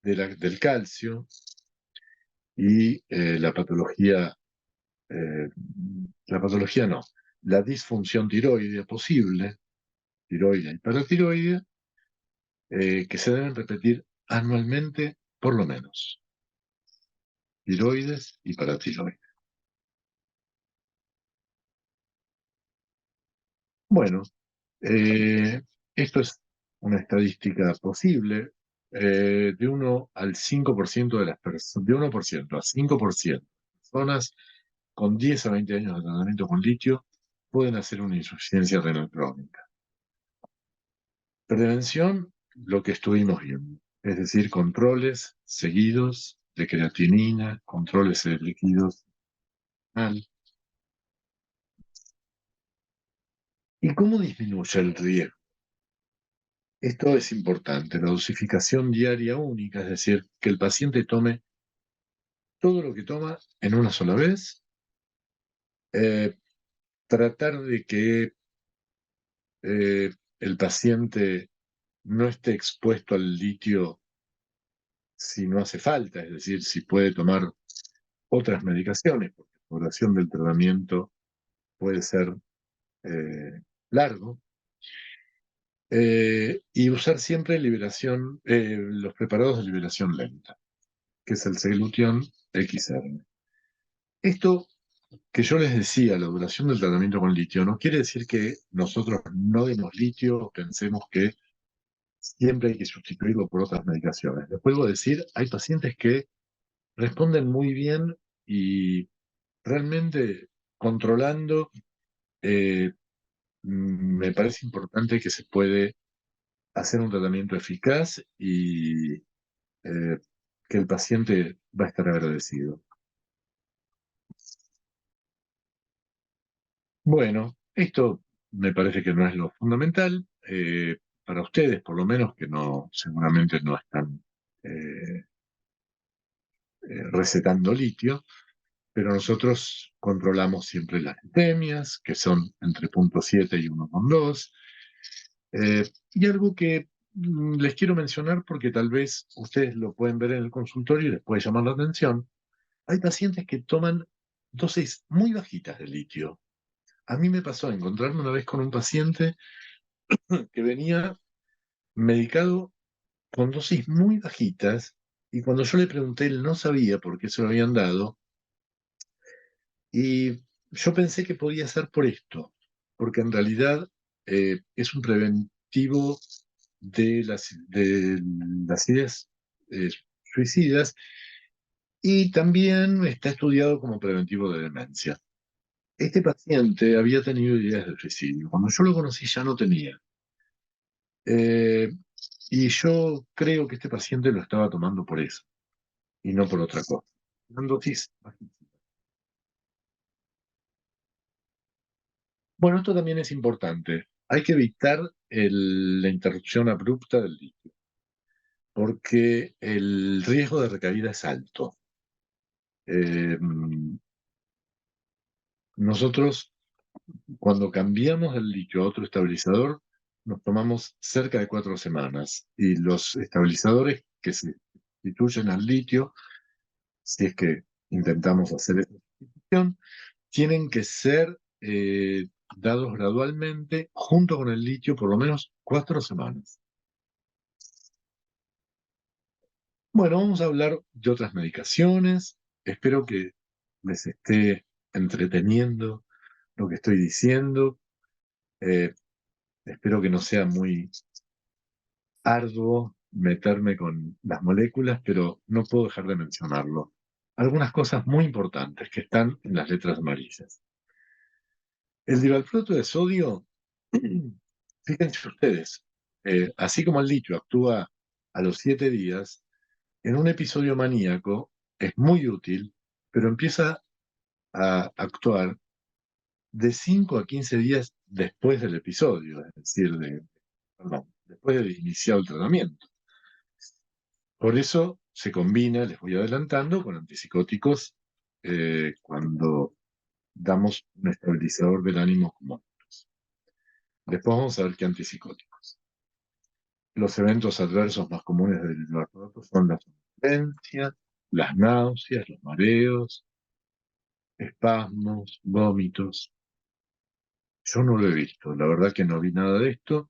[SPEAKER 2] del calcio y eh, la patología no, la disfunción tiroidea posible, tiroidea y paratiroidea, que se deben repetir anualmente por lo menos, tiroides y paratiroides. Bueno, esto es una estadística posible. De 1 al 5% de las personas, de 1% a 5% de personas con 10 a 20 años de tratamiento con litio pueden hacer una insuficiencia renal crónica. Prevención, lo que estuvimos viendo, es decir, controles seguidos de creatinina, controles de líquidos. ¿Y cómo disminuye el riesgo? Esto es importante, la dosificación diaria única, es decir, que el paciente tome todo lo que toma en una sola vez, eh, tratar de que el paciente no esté expuesto al litio si no hace falta, es decir, si puede tomar otras medicaciones, porque la duración del tratamiento puede ser largo, y usar siempre los preparados de liberación lenta, que es el Ceglution XR. Esto que yo les decía, la duración del tratamiento con litio, no quiere decir que nosotros no demos litio o pensemos que siempre hay que sustituirlo por otras medicaciones. Les puedo decir, hay pacientes que responden muy bien y realmente controlando, me parece importante que se puede hacer un tratamiento eficaz y que el paciente va a estar agradecido. Bueno, esto me parece que no es lo fundamental. Para ustedes, por lo menos, que no, seguramente no están eh, recetando litio, pero nosotros controlamos siempre las glicemias, que son entre 0,7 y 1,2. Y algo que les quiero mencionar porque tal vez ustedes lo pueden ver en el consultorio y les puede llamar la atención. Hay pacientes que toman dosis muy bajitas de litio. A mí me pasó encontrarme una vez con un paciente que venía medicado con dosis muy bajitas y cuando yo le pregunté, él no sabía por qué se lo habían dado y yo pensé que podía ser por esto, porque en realidad es un preventivo de las ideas eh, suicidas y también está estudiado como preventivo de demencia. Este paciente había tenido ideas de suicidio. Cuando yo lo conocí ya no tenía. Eh, y yo creo que este paciente lo estaba tomando por eso y no por otra cosa. Eran dosis bajísimas. Bueno, esto también es importante. Hay que evitar la interrupción abrupta del litio, porque el riesgo de recaída es alto. Eh, nosotros, cuando cambiamos el litio a otro estabilizador, nos tomamos cerca de 4 semanas y los estabilizadores que se sustituyen al litio, si es que intentamos hacer esa sustitución, tienen que ser dados gradualmente junto con el litio por lo menos 4 semanas. Bueno, vamos a hablar de otras medicaciones. Espero que les esté entreteniendo lo que estoy diciendo. Eh, espero que no sea muy arduo meterme con las moléculas, pero no puedo dejar de mencionarlo. Algunas cosas muy importantes que están en las letras amarillas. El divalproato de sodio, fíjense ustedes, así como el litio actúa a los 7 días, en un episodio maníaco es muy útil, pero empieza a actuar de 5 a 15 días después del episodio, es decir, perdón, después de iniciar el tratamiento. Por eso se combina, les voy adelantando, con antipsicóticos cuando damos un estabilizador del ánimo como otros. Después vamos a ver qué antipsicóticos. Los eventos adversos más comunes del divalproato son la somnolencia, las náuseas, los mareos, espasmos, vómitos. Yo no lo he visto, la verdad que no vi nada de esto.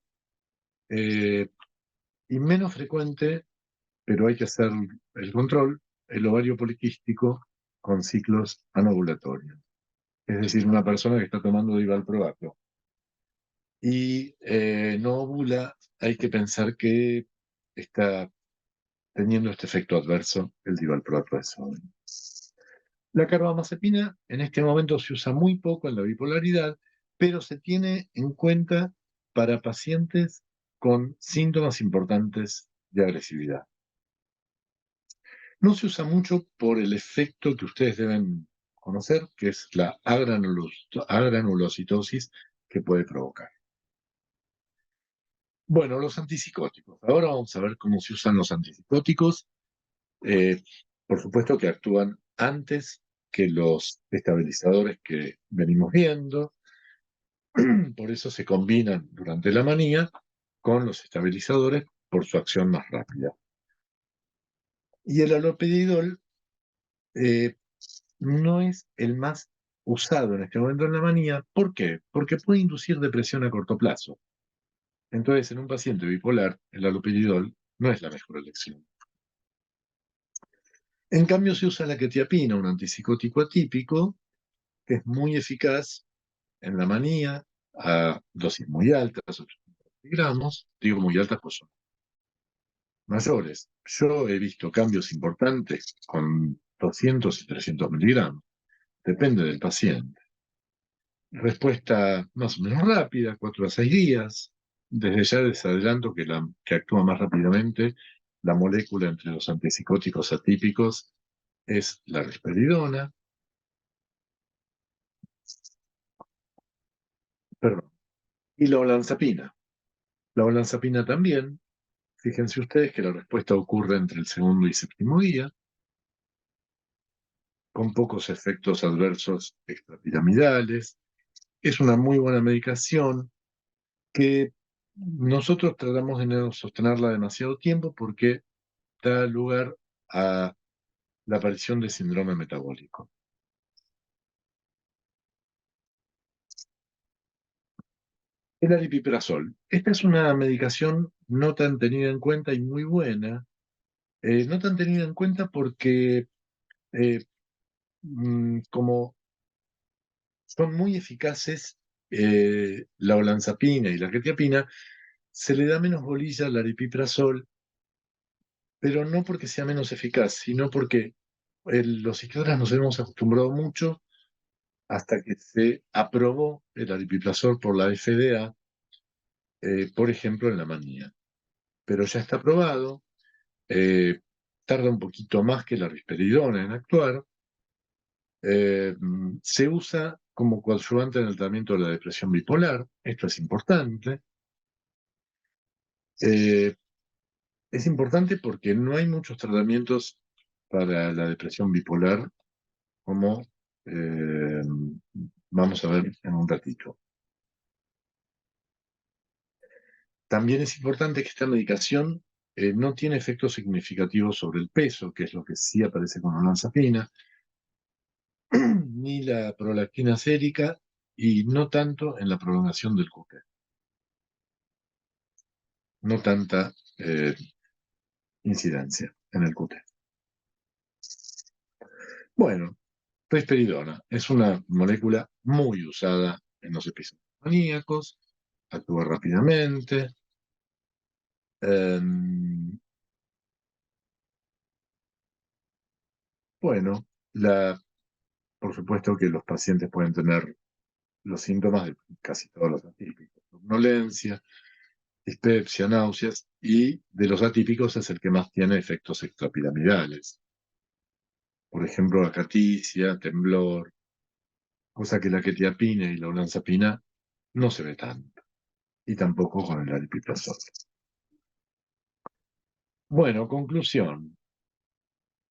[SPEAKER 2] Y menos frecuente, pero hay que hacer el control, el ovario poliquístico con ciclos anovulatorios. Es decir, una persona que está tomando divalproato y no ovula, hay que pensar que está teniendo este efecto adverso el divalproato de sodio. La carbamazepina en este momento se usa muy poco en la bipolaridad, pero se tiene en cuenta para pacientes con síntomas importantes de agresividad. No se usa mucho por el efecto que ustedes deben conocer, que es la agranulocitosis que puede provocar. Bueno, los antipsicóticos. Ahora vamos a ver cómo se usan los antipsicóticos. Eh, por supuesto que actúan antes que los estabilizadores que venimos viendo. Por eso se combinan durante la manía con los estabilizadores por su acción más rápida. Y el halopididol no es el más usado en este momento en la manía. ¿Por qué? Porque puede inducir depresión a corto plazo. Entonces, en un paciente bipolar, el halopididol no es la mejor elección. En cambio, se usa la quetiapina, un antipsicótico atípico, que es muy eficaz en la manía a dosis muy altas, 80 miligramos. Digo muy altas, pues son mayores. Yo he visto cambios importantes con 200 y 300 miligramos. Depende del paciente. Respuesta más o menos rápida, 4 a 6 días. desde ya les adelanto que actúa más rápidamente la molécula entre los antipsicóticos atípicos es la risperidona, perdón, y la olanzapina. La olanzapina también, fíjense ustedes que la respuesta ocurre entre el segundo y séptimo día, con pocos efectos adversos extrapiramidales. Es una muy buena medicación que nosotros tratamos de no sostenerla demasiado tiempo porque da lugar a la aparición de síndrome metabólico. El aripiprazol. Esta es una medicación no tan tenida en cuenta y muy buena. No tan tenida en cuenta porque eh, como son muy eficaces la olanzapina y la quetiapina, se le da menos bolilla al aripiprazol, pero no porque sea menos eficaz, sino porque los psiquiatras nos hemos acostumbrado mucho hasta que se aprobó el aripiprazol por la FDA, por ejemplo, en la manía. Pero ya está aprobado, eh, tarda un poquito más que la risperidona en actuar, eh, se usa como coadyuvante en el tratamiento de la depresión bipolar, esto eh, es importante porque no hay muchos tratamientos para la depresión bipolar como eh, vamos a ver en un ratito. También es importante que esta medicación no tiene efectos significativos sobre el peso, que es lo que sí aparece con la olanzapina, ni la prolactina sérica y no tanto en la prolongación del QT. No tanta incidencia en el QT. Bueno, risperidona es una molécula muy usada en los episodios maníacos, actúa rápidamente. Bueno, por supuesto que los pacientes pueden tener los síntomas de casi todos los atípicos. Somnolencia, dispepsia, náuseas, y de los atípicos es el que más tiene efectos extrapiramidales. Por ejemplo, acaticia, temblor, cosa que la quetiapina y la olanzapina no se ve tanto, y tampoco con el aripiprazol. Bueno, conclusión.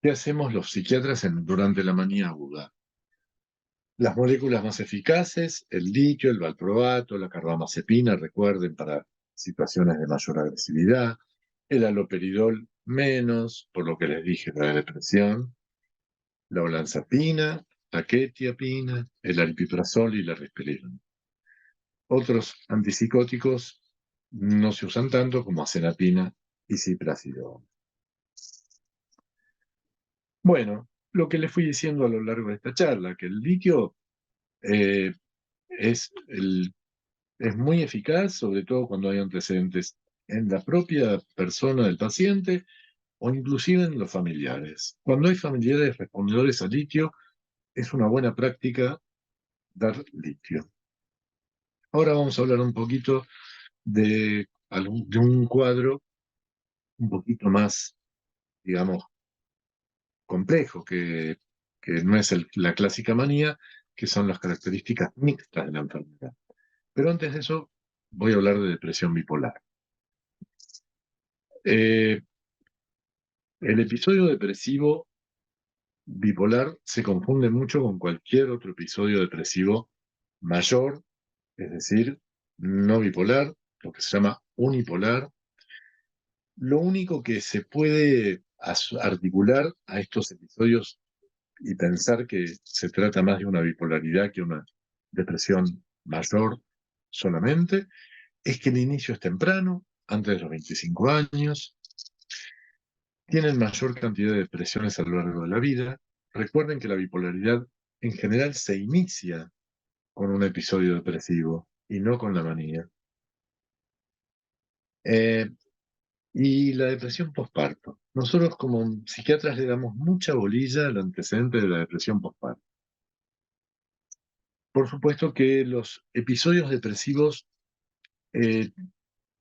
[SPEAKER 2] ¿Qué hacemos los psiquiatras durante la manía aguda? Las moléculas más eficaces, el litio, el valproato, la carbamazepina, recuerden, para situaciones de mayor agresividad, el haloperidol menos, por lo que les dije, para depresión, la olanzapina, la quetiapina, el aripiprazol y la risperidona. Otros antipsicóticos no se usan tanto como acenapina y ciprasidona. Bueno, lo que les fui diciendo a lo largo de esta charla, que el litio eh, es, es muy eficaz, sobre todo cuando hay antecedentes en la propia persona del paciente o inclusive en los familiares. Cuando hay familiares respondedores a litio, es una buena práctica dar litio. Ahora vamos a hablar un poquito de un cuadro un poquito más, digamos, complejo, que no es la clásica manía, que son las características mixtas de la enfermedad. Pero antes de eso, voy a hablar de depresión bipolar. Eh, el episodio depresivo bipolar se confunde mucho con cualquier otro episodio depresivo mayor, es decir, no bipolar, lo que se llama unipolar. Lo único que se puede articular a estos episodios y pensar que se trata más de una bipolaridad que una depresión mayor solamente, es que el inicio es temprano, antes de los 25 años, tienen mayor cantidad de depresiones a lo largo de la vida. Recuerden que la bipolaridad en general se inicia con un episodio depresivo y no con la manía. Eh, y la depresión postparto. Nosotros como psiquiatras le damos mucha bolilla al antecedente de la depresión postparto. Por supuesto que los episodios depresivos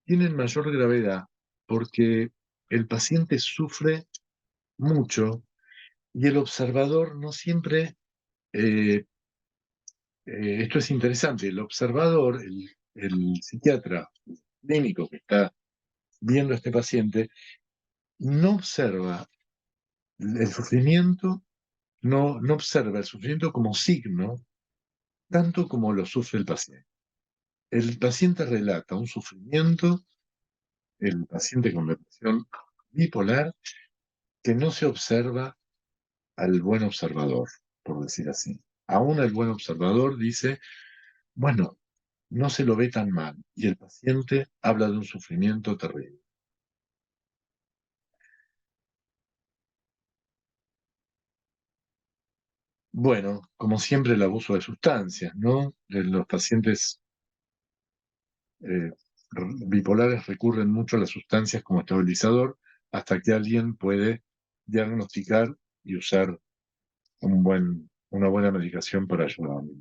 [SPEAKER 2] tienen mayor gravedad porque el paciente sufre mucho y el observador no siempre, esto es interesante, el observador, el psiquiatra clínico que está viendo a este paciente, no observa el sufrimiento, no observa el sufrimiento como signo, tanto como lo sufre el paciente. El paciente relata un sufrimiento, el paciente con depresión bipolar, que no se observa al buen observador, por decir así. Aún el buen observador dice, bueno, no se lo ve tan mal, y el paciente habla de un sufrimiento terrible. Bueno, como siempre el abuso de sustancias, ¿no? Los pacientes eh, bipolares recurren mucho a las sustancias como estabilizador hasta que alguien puede diagnosticar y usar una buena medicación para ayudarlo.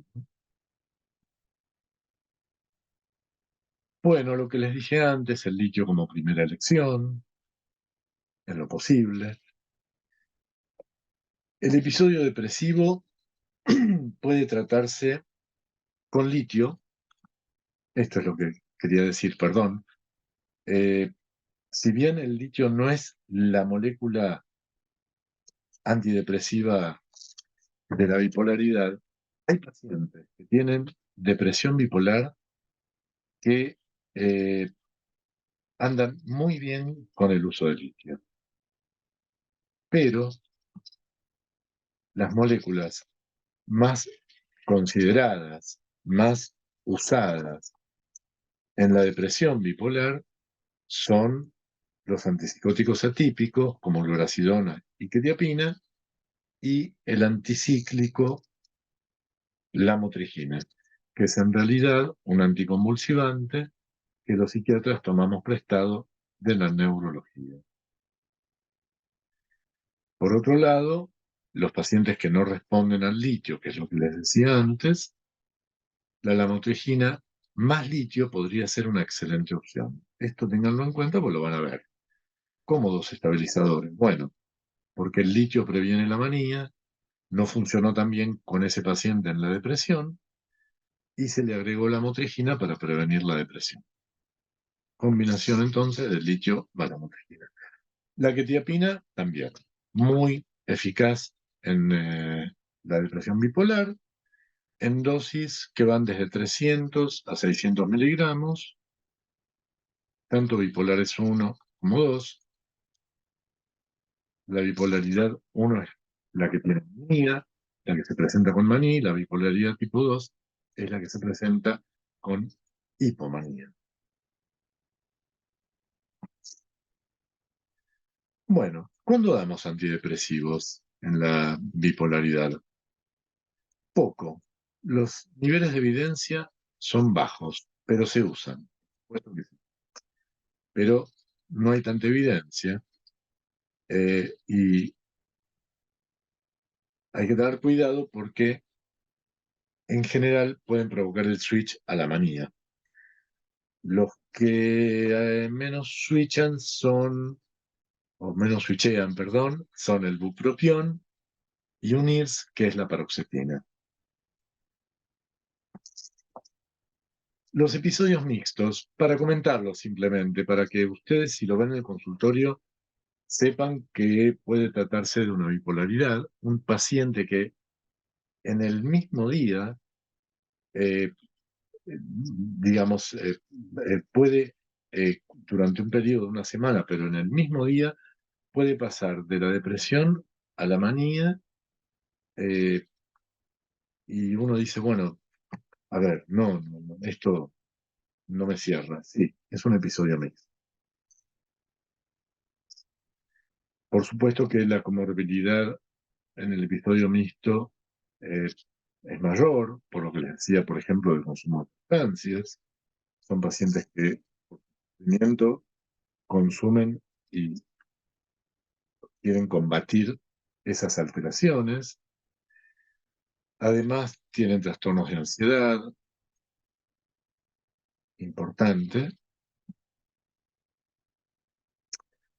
[SPEAKER 2] Bueno, lo que les dije antes, el litio como primera elección, en lo posible. El episodio depresivo puede tratarse con litio, esto es lo que quería decir, perdón. Si bien el litio no es la molécula antidepresiva de la bipolaridad, hay pacientes que tienen depresión bipolar que eh, andan muy bien con el uso del litio. Pero las moléculas más consideradas, más usadas en la depresión bipolar son los antipsicóticos atípicos, como lurasidona y quetiapina, y el anticíclico lamotrigina, que es en realidad un anticonvulsivante que los psiquiatras tomamos prestado de la neurología. Por otro lado, los pacientes que no responden al litio, que es lo que les decía antes, la lamotrigina más litio podría ser una excelente opción. Esto ténganlo en cuenta porque lo van a ver. ¿Cómo dos estabilizadores? Bueno, porque el litio previene la manía, no funcionó tan bien con ese paciente en la depresión y se le agregó la motrigina para prevenir la depresión. Combinación entonces de litio más la motrigina. La quetiapina también, muy eficaz en la depresión bipolar, en dosis que van desde 300 a 600 miligramos, tanto bipolares 1 como 2. La bipolaridad 1 es la que tiene manía, la que se presenta con manía, la bipolaridad tipo 2 es la que se presenta con hipomanía. Bueno, ¿cuándo damos antidepresivos en la bipolaridad? Poco. Los niveles de evidencia son bajos, pero se usan. Por supuesto que sí. Pero no hay tanta evidencia y hay que tener cuidado porque en general pueden provocar el switch a la manía. Los que menos switchan son, o menos switchean, perdón, son el bupropión y un IRS, que es la paroxetina. Los episodios mixtos, para comentarlos simplemente, para que ustedes, si lo ven en el consultorio, sepan que puede tratarse de una bipolaridad, un paciente que en el mismo día, digamos, puede, durante un periodo de una semana, pero en el mismo día, puede pasar de la depresión a la manía, eh, y uno dice, bueno, a ver, no, esto no me cierra. Sí, es un episodio mixto. Por supuesto que la comorbilidad en el episodio mixto es mayor, por lo que les decía, por ejemplo, del consumo de sustancias. Son pacientes que por sufrimiento consumen y quieren combatir esas alteraciones. Además, tienen trastornos de ansiedad, importante.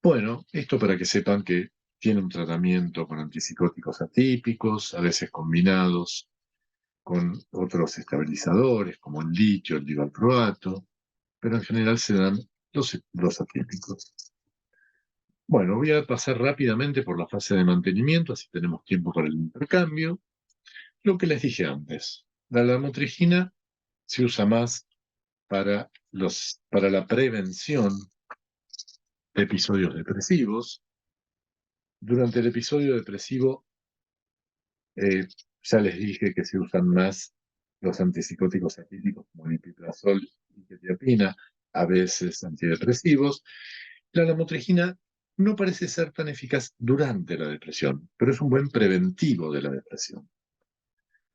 [SPEAKER 2] Bueno, esto para que sepan que tiene un tratamiento con antipsicóticos atípicos, a veces combinados con otros estabilizadores como el litio, el divalproato, pero en general se dan los atípicos. Bueno, voy a pasar rápidamente por la fase de mantenimiento, así tenemos tiempo para el intercambio. Lo que les dije antes, la lamotrigina se usa más para la prevención de episodios depresivos. Durante el episodio depresivo, ya les dije que se usan más los antipsicóticos atípicos como el omeprazol y quetiapina, a veces antidepresivos. La lamotrigina no parece ser tan eficaz durante la depresión, pero es un buen preventivo de la depresión.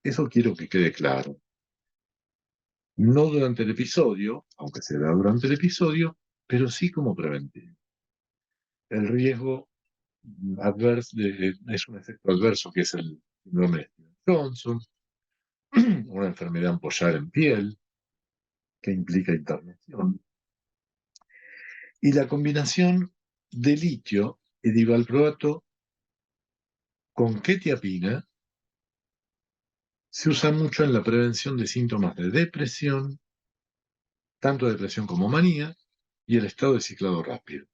[SPEAKER 2] Eso quiero que quede claro. No durante el episodio, aunque se da durante el episodio, pero sí como preventivo. El riesgo es un efecto adverso que es el síndrome de Stevens-Johnson, una enfermedad ampollar en piel que implica internación. Y la combinación de litio y divalproato con quetiapina se usa mucho en la prevención de síntomas de depresión, tanto depresión como manía, y el estado de ciclado rápido.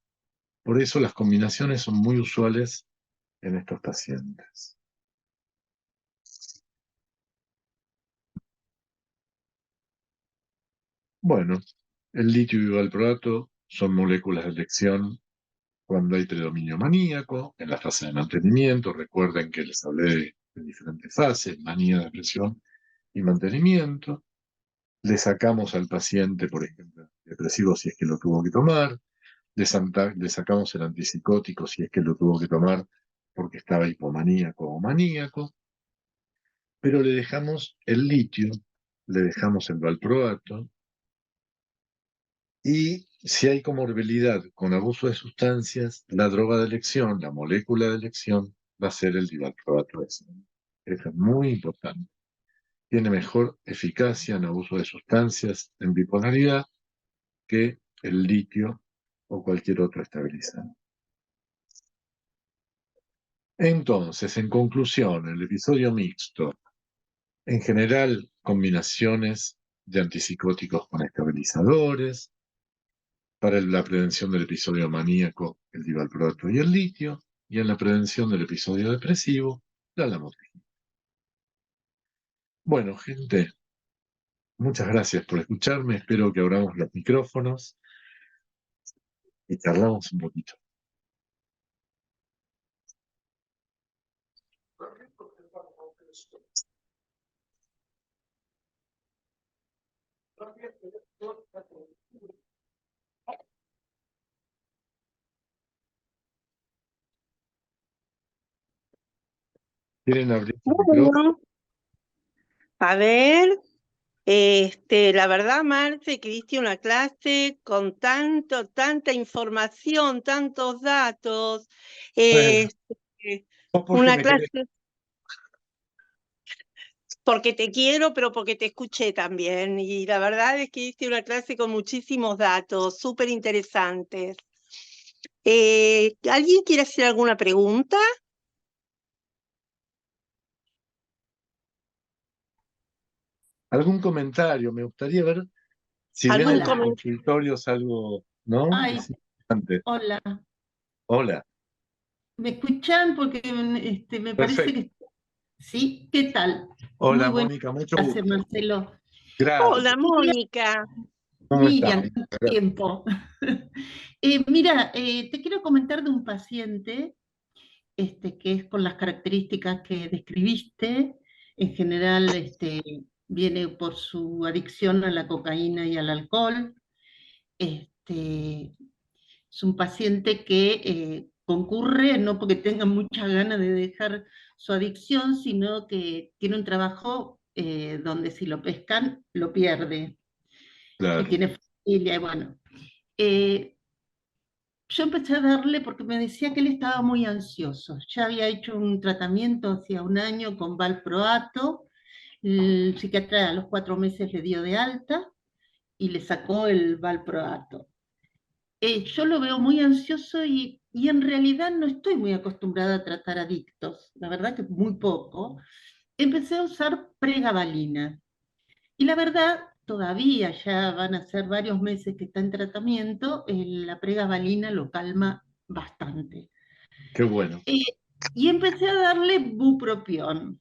[SPEAKER 2] Por eso las combinaciones son muy usuales en estos pacientes. Bueno, el litio y el valproato son moléculas de elección cuando hay predominio maníaco, en la fase de mantenimiento. Recuerden que les hablé de diferentes fases: manía, depresión y mantenimiento. Le sacamos al paciente, por ejemplo, depresivo si es que lo tuvo que tomar. Le sacamos el antipsicótico si es que lo tuvo que tomar porque estaba hipomaníaco o maníaco. Pero le dejamos el litio, le dejamos el valproato. Y si hay comorbilidad con abuso de sustancias, la droga de elección, la molécula de elección, va a ser el divalproato. Eso es muy importante. Tiene mejor eficacia en abuso de sustancias en bipolaridad que el litio o cualquier otro estabilizante. Entonces, en conclusión, el episodio mixto, en general, combinaciones de antipsicóticos con estabilizadores. Para la prevención del episodio maníaco, el divalproato y el litio, y en la prevención del episodio depresivo, la lamotrigina. Bueno, gente, muchas gracias por escucharme. Espero que abramos los micrófonos y charlamos un poquito. ¿Quieren abrir su micrófono?
[SPEAKER 1] Bueno, a ver, la verdad, Marce, que diste una clase con tanta información, tantos datos,
[SPEAKER 2] Bueno, porque
[SPEAKER 1] una
[SPEAKER 2] me quedé.
[SPEAKER 1] clase porque te quiero, pero porque te escuché también. Y la verdad es que diste una clase con muchísimos datos, súper interesantes. ¿Alguien quiere hacer alguna pregunta?
[SPEAKER 2] ¿Algún comentario? Me gustaría ver si ven
[SPEAKER 1] ¿Algún
[SPEAKER 2] en los
[SPEAKER 3] Hola.
[SPEAKER 1] comentario?
[SPEAKER 2] consultorios algo, ¿no?
[SPEAKER 3] Ay,
[SPEAKER 2] Es importante.
[SPEAKER 3] hola.
[SPEAKER 2] Hola,
[SPEAKER 3] ¿Me escuchan? Porque me parece
[SPEAKER 2] perfecto.
[SPEAKER 3] que sí. ¿Qué tal? Muy
[SPEAKER 2] Hola,
[SPEAKER 3] buena
[SPEAKER 2] Mónica, mucho
[SPEAKER 3] clase,
[SPEAKER 2] gusto.
[SPEAKER 3] Marcelo.
[SPEAKER 1] Hola,
[SPEAKER 2] Gracias.
[SPEAKER 1] Mónica.
[SPEAKER 2] ¿Cómo estás?
[SPEAKER 3] Miriam, tanto tiempo. Mira, te quiero comentar de un paciente que es con las características que describiste. En general, viene por su adicción a la cocaína y al alcohol. Este, Es un paciente que concurre no porque tenga muchas ganas de dejar su adicción, sino que tiene un trabajo donde si lo pescan, lo pierde. Y
[SPEAKER 2] Claro.
[SPEAKER 3] tiene familia, y bueno. Eh, yo empecé a darle porque me decía que él estaba muy ansioso. Ya había hecho un tratamiento hacía un año con valproato. El psiquiatra a los 4 meses le dio de alta y le sacó el valproato. Yo lo veo muy ansioso y y en realidad no estoy muy acostumbrada a tratar adictos, la verdad que muy poco, empecé a usar pregabalina. Y la verdad, todavía ya van a ser varios meses que está en tratamiento, la pregabalina lo calma bastante.
[SPEAKER 2] Qué bueno.
[SPEAKER 3] Eh, y empecé a darle bupropión,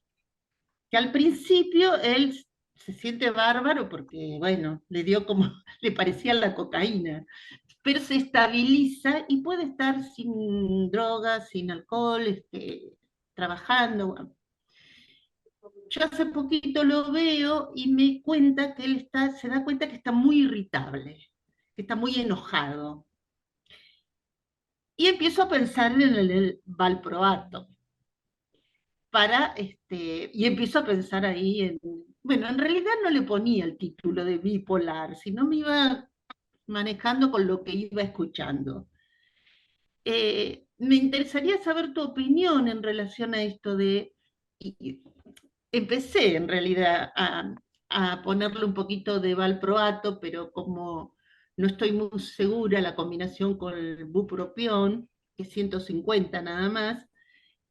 [SPEAKER 3] que al principio él se siente bárbaro porque, bueno, le dio como, le parecía la cocaína, pero se estabiliza y puede estar sin drogas, sin alcohol, trabajando. Bueno. Yo hace poquito lo veo y me cuenta que él se da cuenta que está muy irritable, que está muy enojado. Y empiezo a pensar en el valproato. Y empiezo a pensar ahí bueno, en realidad no le ponía el título de bipolar, sino me iba manejando con lo que iba escuchando. Me interesaría saber tu opinión en relación a esto y empecé en realidad a ponerle un poquito de valproato, pero como no estoy muy segura la combinación con el bupropión, que es 150 nada más,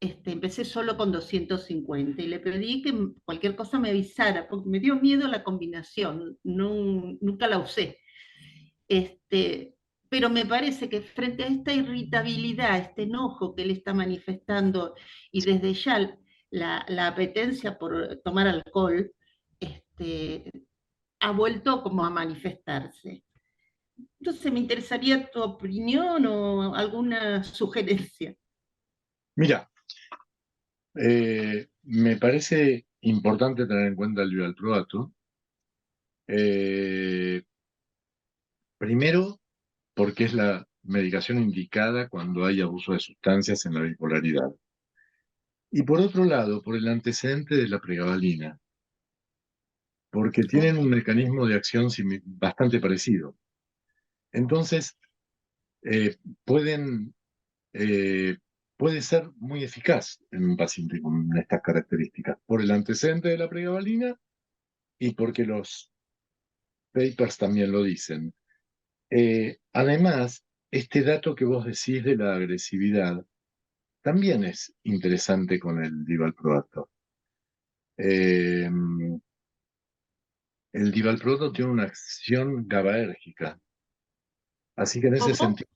[SPEAKER 3] empecé solo con 250 y le pedí que cualquier cosa me avisara, porque me dio miedo la combinación, nunca la usé. Pero me parece que frente a esta irritabilidad, este enojo que él está manifestando y desde ya la apetencia por tomar alcohol, ha vuelto como a manifestarse. Entonces me interesaría tu opinión o alguna sugerencia.
[SPEAKER 2] Mira, me parece importante tener en cuenta el bivalproato. Eh, Primero, porque es la medicación indicada cuando hay abuso de sustancias en la bipolaridad. Y por otro lado, por el antecedente de la pregabalina, porque tienen un mecanismo de acción bastante parecido. Entonces, eh, pueden, eh, puede ser muy eficaz en un paciente con estas características, por el antecedente de la pregabalina y porque los papers también lo dicen. Además, este dato que vos decís de la agresividad también es interesante con el divalproato. Eh, el divalproato tiene una acción GABAérgica, así que en ese
[SPEAKER 3] ¿Cómo?
[SPEAKER 2] sentido,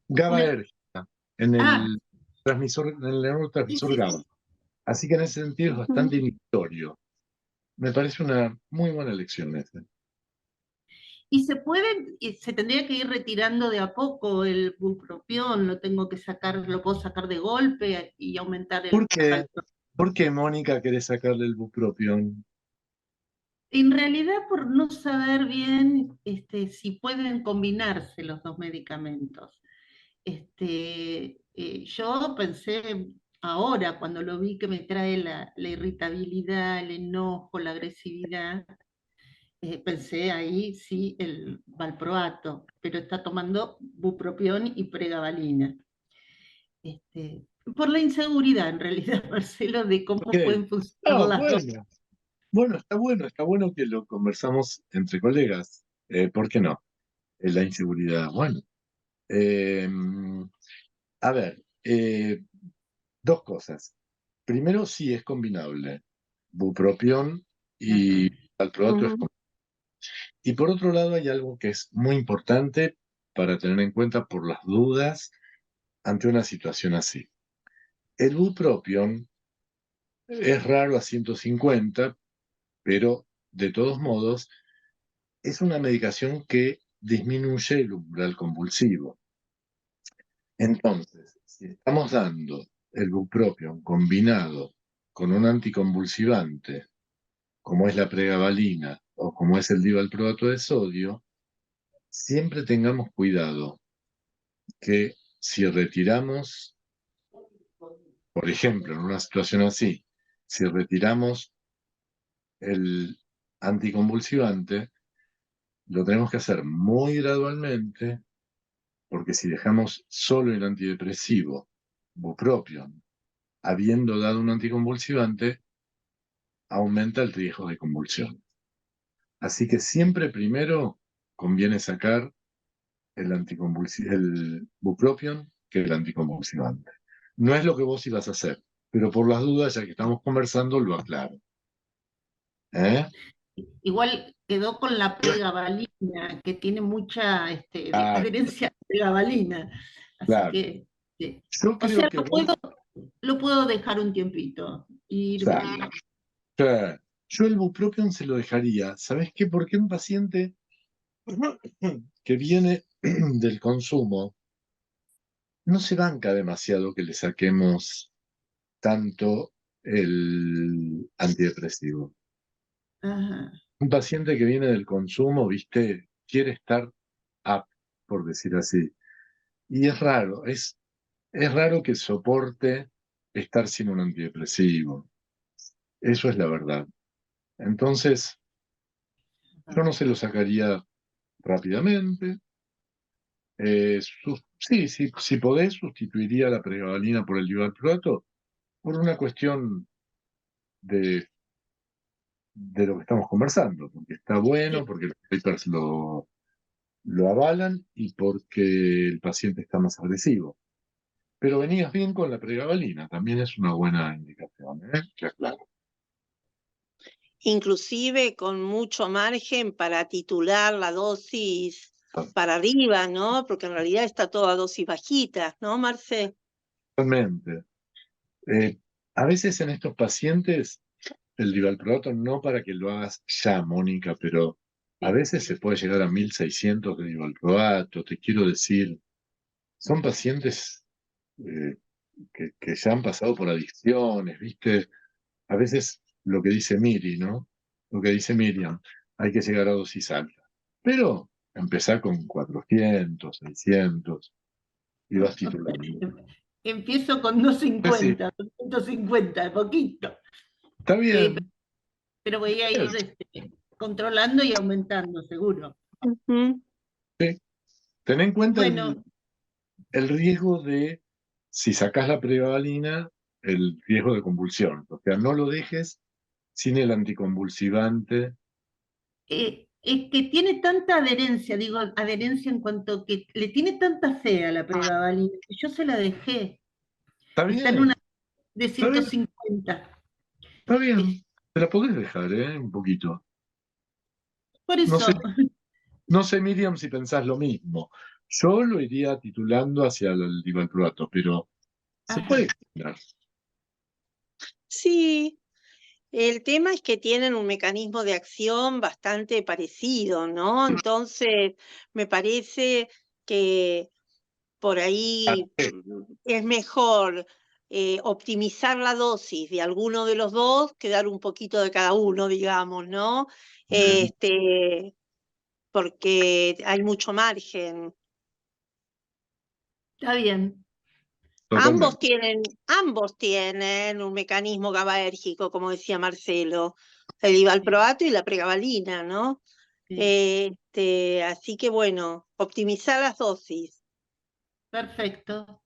[SPEAKER 3] Una...
[SPEAKER 2] GABAérgica, en
[SPEAKER 3] Ah,
[SPEAKER 2] el transmisor, en el
[SPEAKER 3] sí,
[SPEAKER 2] neurotransmisor
[SPEAKER 3] sí.
[SPEAKER 2] GABA. Así que en ese sentido es bastante inhibitorio. Me parece una muy buena elección esa.
[SPEAKER 3] Se tendría que ir retirando de a poco el bupropión, lo puedo sacar de golpe y aumentar
[SPEAKER 2] ¿Por
[SPEAKER 3] el
[SPEAKER 2] qué?
[SPEAKER 3] valproato.
[SPEAKER 2] ¿Por qué, Mónica, querés sacarle el bupropión?
[SPEAKER 3] En realidad, por no saber bien si pueden combinarse los dos medicamentos. Yo pensé ahora, cuando lo vi que me trae la irritabilidad, el enojo, la agresividad, pensé ahí sí el valproato, pero está tomando bupropión y pregabalina. Por la inseguridad, en realidad, Marcelo, de cómo
[SPEAKER 2] Ok.
[SPEAKER 3] pueden funcionar
[SPEAKER 2] Ah,
[SPEAKER 3] las dos.
[SPEAKER 2] bueno. Bueno, está bueno que lo conversamos entre colegas. ¿Por qué no? La inseguridad. Bueno, eh, a ver, dos cosas. Primero, sí es combinable. Bupropión y
[SPEAKER 3] Ajá.
[SPEAKER 2] valproato es
[SPEAKER 1] Ujú.
[SPEAKER 2] combinable. Y por otro lado, hay algo que es muy importante para tener en cuenta por las dudas ante una situación así. El bupropión es raro a 150, pero de todos modos es una medicación que disminuye el umbral convulsivo. Entonces, si estamos dando el bupropión combinado con un anticonvulsivante, como es la pregabalina o como es el divalproato de sodio, siempre tengamos cuidado que si retiramos, por ejemplo, en una situación así, si retiramos el anticonvulsivante, lo tenemos que hacer muy gradualmente, porque si dejamos solo el antidepresivo, bupropión, habiendo dado un anticonvulsivante, aumenta el riesgo de convulsión. Así que siempre primero conviene sacar el bupropión que el anticonvulsivante. No es lo que vos ibas a hacer, pero por las dudas, ya que estamos conversando, lo aclaro. ¿Eh?
[SPEAKER 3] Igual quedó con la pregabalina, que tiene mucha
[SPEAKER 2] Ah,
[SPEAKER 3] adherencia a la pregabalina. Así
[SPEAKER 2] claro.
[SPEAKER 3] que, sí.
[SPEAKER 2] Yo
[SPEAKER 3] O
[SPEAKER 2] creo
[SPEAKER 3] sea,
[SPEAKER 2] que vos,
[SPEAKER 3] lo puedo dejar un tiempito, ir
[SPEAKER 2] claro,
[SPEAKER 3] viendo.
[SPEAKER 2] claro. Yo el bupropion se lo dejaría. ¿Sabés qué? Porque un paciente que viene del consumo no se banca demasiado que le saquemos tanto el antidepresivo.
[SPEAKER 3] Ajá.
[SPEAKER 2] Un paciente que viene del consumo, viste, quiere estar up, por decir así. Y es raro que soporte estar sin un antidepresivo. Eso es la verdad. Entonces, yo no se lo sacaría rápidamente. Sí, sí, si podés, sustituiría la pregabalina por el divalproato por una cuestión de lo que estamos conversando, porque está bueno,
[SPEAKER 3] Sí.
[SPEAKER 2] porque los papers lo avalan y porque el paciente está más agresivo. Pero venías bien con la pregabalina, también es una buena indicación, ¿eh? Ya, claro.
[SPEAKER 1] Inclusive con mucho margen para titular la dosis para arriba, ¿no? Porque en realidad está toda dosis bajita, ¿no, Marce?
[SPEAKER 2] Totalmente. Eh, a veces en estos pacientes, el divalproato no para que lo hagas ya, Mónica, pero a
[SPEAKER 3] Sí.
[SPEAKER 2] veces se puede llegar a 1600 de divalproato, te quiero decir, son pacientes que ya han pasado por adicciones, ¿viste? A veces lo que dice Miri, ¿no? Lo que dice Miriam, hay que llegar a dosis alta. Pero empezar con 400, 600 y vas titulando.
[SPEAKER 3] Empiezo con
[SPEAKER 2] Sí,
[SPEAKER 3] 250, 250, poquito.
[SPEAKER 2] está
[SPEAKER 3] Eh,
[SPEAKER 2] bien.
[SPEAKER 3] pero voy a ir controlando y aumentando, seguro.
[SPEAKER 1] Ujú.
[SPEAKER 2] Sí. Ten en cuenta
[SPEAKER 3] Bueno,
[SPEAKER 2] el riesgo de, si sacás la pregabalina, el riesgo de convulsión. O sea, no lo dejes sin el anticonvulsivante.
[SPEAKER 3] es que tiene tanta adherencia, digo adherencia en cuanto que le tiene tanta fe a la pregabalina, que yo se la dejé.
[SPEAKER 2] Está
[SPEAKER 3] Está en una
[SPEAKER 2] bien,
[SPEAKER 3] de
[SPEAKER 2] está bien,
[SPEAKER 3] 150.
[SPEAKER 2] está
[SPEAKER 3] Es-
[SPEAKER 2] bien. Te la podés dejar, ¿eh? Un poquito.
[SPEAKER 3] por
[SPEAKER 2] No sé,
[SPEAKER 3] eso,
[SPEAKER 2] no sé, Miriam, si pensás lo mismo. Yo lo iría titulando hacia el divalproato, pero se puede
[SPEAKER 3] ajá,
[SPEAKER 2] titular.
[SPEAKER 1] Sí, el tema es que tienen un mecanismo de acción bastante parecido, ¿no? Entonces, me parece que por ahí es mejor optimizar la dosis de alguno de los dos que dar un poquito de cada uno, digamos, ¿no? Este, porque hay mucho margen.
[SPEAKER 3] está bien.
[SPEAKER 1] Ambos
[SPEAKER 2] Totalmente.
[SPEAKER 1] tienen, ambos tienen un mecanismo GABAérgico, como decía Marcelo, el divalproato y la pregabalina, ¿no?
[SPEAKER 3] Sí,
[SPEAKER 1] Así que bueno, optimizar las dosis.
[SPEAKER 3] perfecto.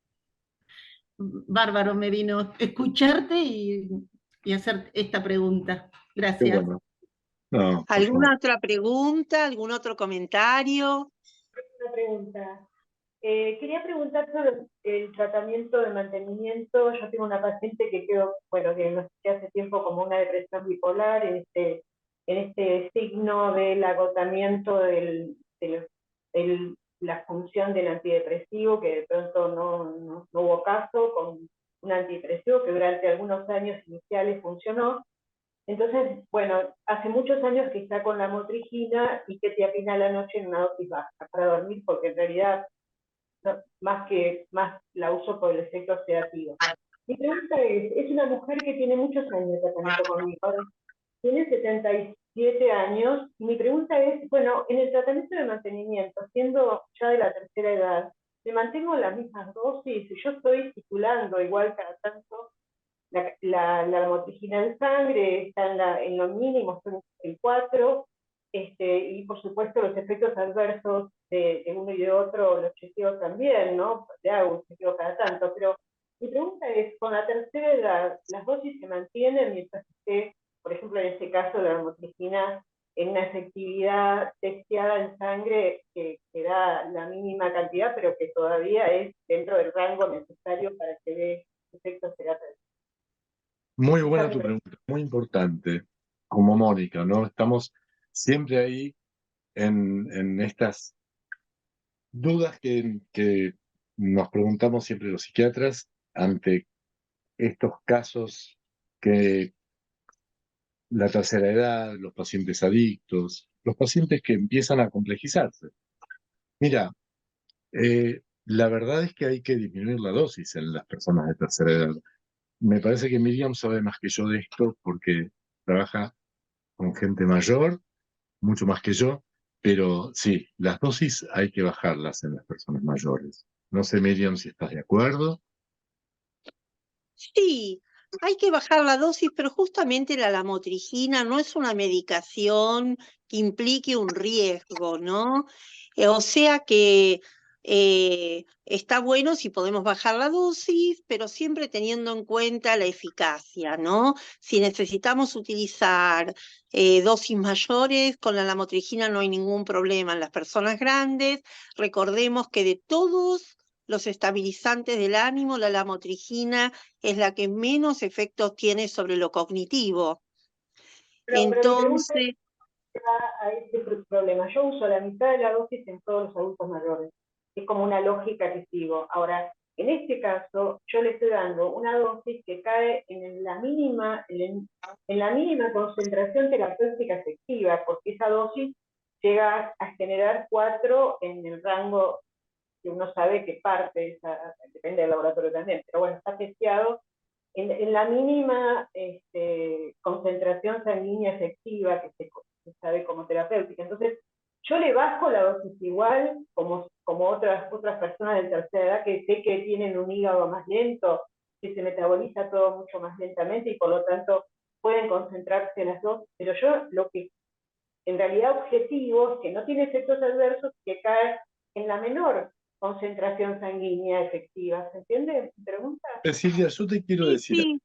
[SPEAKER 3] Bárbaro, me vino escucharte y hacer esta pregunta.
[SPEAKER 2] Qué
[SPEAKER 3] Gracias.
[SPEAKER 2] bueno. No, por favor.
[SPEAKER 1] ¿Alguna otra pregunta? ¿Algún otro comentario?
[SPEAKER 4] Una pregunta. Quería preguntar sobre el tratamiento de mantenimiento. Yo tengo una paciente que quedó, bueno, diagnostiqué hace tiempo como una depresión bipolar, en este signo del agotamiento de la función del antidepresivo, que de pronto no hubo caso, con un antidepresivo que durante algunos años iniciales funcionó. Entonces, bueno, hace muchos años que está con la motrigina y que te a la noche en una dosis baja para dormir, porque en realidad no, más la uso por el efecto sedativo. Mi pregunta es una mujer que tiene muchos años de tratamiento conmigo, tiene 77 años, y mi pregunta es, bueno, en el tratamiento de mantenimiento, siendo ya de la tercera edad, ¿le mantengo las mismas dosis? Yo estoy titulando igual cada tanto la motrigina en sangre, está en lo mínimo, son el 4, y por supuesto los efectos adversos de uno y de otro los chequeo también, ¿no? Le hago un chequeo cada tanto, pero mi pregunta es, con la tercera edad, ¿las dosis se mantienen mientras esté, por ejemplo, en este caso, la motrigina en una efectividad testeada en sangre que da la mínima cantidad, pero que todavía es dentro del rango necesario para que dé efectos terapéuticos.
[SPEAKER 2] Muy buena tu pregunta, muy importante, como Mónica, ¿no? Estamos siempre ahí en estas dudas que nos preguntamos siempre los psiquiatras ante estos casos que la tercera edad, los pacientes adictos, los pacientes que empiezan a complejizarse. Mira, la verdad es que hay que disminuir la dosis en las personas de tercera edad. Me parece que Miriam sabe más que yo de esto porque trabaja con gente mayor, mucho más que yo, pero sí, las dosis hay que bajarlas en las personas mayores. No sé, Miriam, si estás de acuerdo.
[SPEAKER 1] Sí, hay que bajar la dosis, pero justamente la lamotrigina no es una medicación que implique un riesgo, ¿no? O sea que está bueno si podemos bajar la dosis, pero siempre teniendo en cuenta la eficacia, ¿no? Si necesitamos utilizar dosis mayores, con la lamotrigina no hay ningún problema en las personas grandes. Recordemos que de todos los estabilizantes del ánimo, la lamotrigina es la que menos efectos tiene sobre lo cognitivo.
[SPEAKER 4] Pero mi pregunta
[SPEAKER 1] Entonces,
[SPEAKER 4] a este problema. Yo uso la mitad de la dosis en todos los adultos mayores. Es como una lógica que sigo. Ahora, en este caso, yo le estoy dando una dosis que cae en la mínima, en la mínima concentración terapéutica efectiva, porque esa dosis llega a generar 4 en el rango que uno sabe que parte, depende del laboratorio también, pero bueno, está testeado en la mínima concentración sanguínea efectiva que se sabe como terapéutica. Entonces, yo le bajo la dosis igual, como otras personas de tercera edad que sé que tienen un hígado más lento, que se metaboliza todo mucho más lentamente y por lo tanto pueden concentrarse las dos, pero yo lo que en realidad objetivo es que no tiene efectos adversos, que cae en la menor concentración sanguínea efectiva. ¿Se entiende mi pregunta?
[SPEAKER 2] Cecilia, yo te quiero
[SPEAKER 1] sí,
[SPEAKER 2] decir,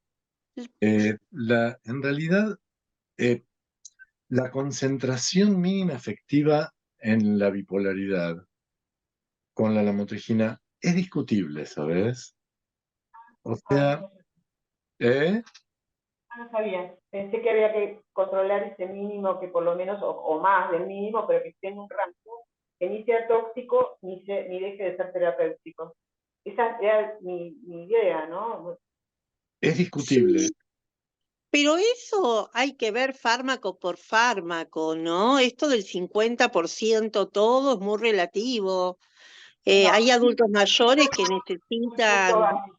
[SPEAKER 1] sí,
[SPEAKER 2] en realidad, la concentración mínima efectiva en la bipolaridad con la lamotrigina es discutible, ¿sabes? O sea, ¿eh?
[SPEAKER 4] No sabía. Pensé que había que controlar ese mínimo, que por lo menos, o más del mínimo, pero que esté en un rango que ni sea tóxico ni deje de ser terapéutico. Esa era mi idea, ¿no?
[SPEAKER 2] Es discutible.
[SPEAKER 1] sí. Pero eso hay que ver fármaco por fármaco, ¿no? Esto del 50% todo es muy relativo.
[SPEAKER 4] No,
[SPEAKER 1] Hay adultos mayores que
[SPEAKER 4] es un concepto
[SPEAKER 1] necesitan.
[SPEAKER 4] básico.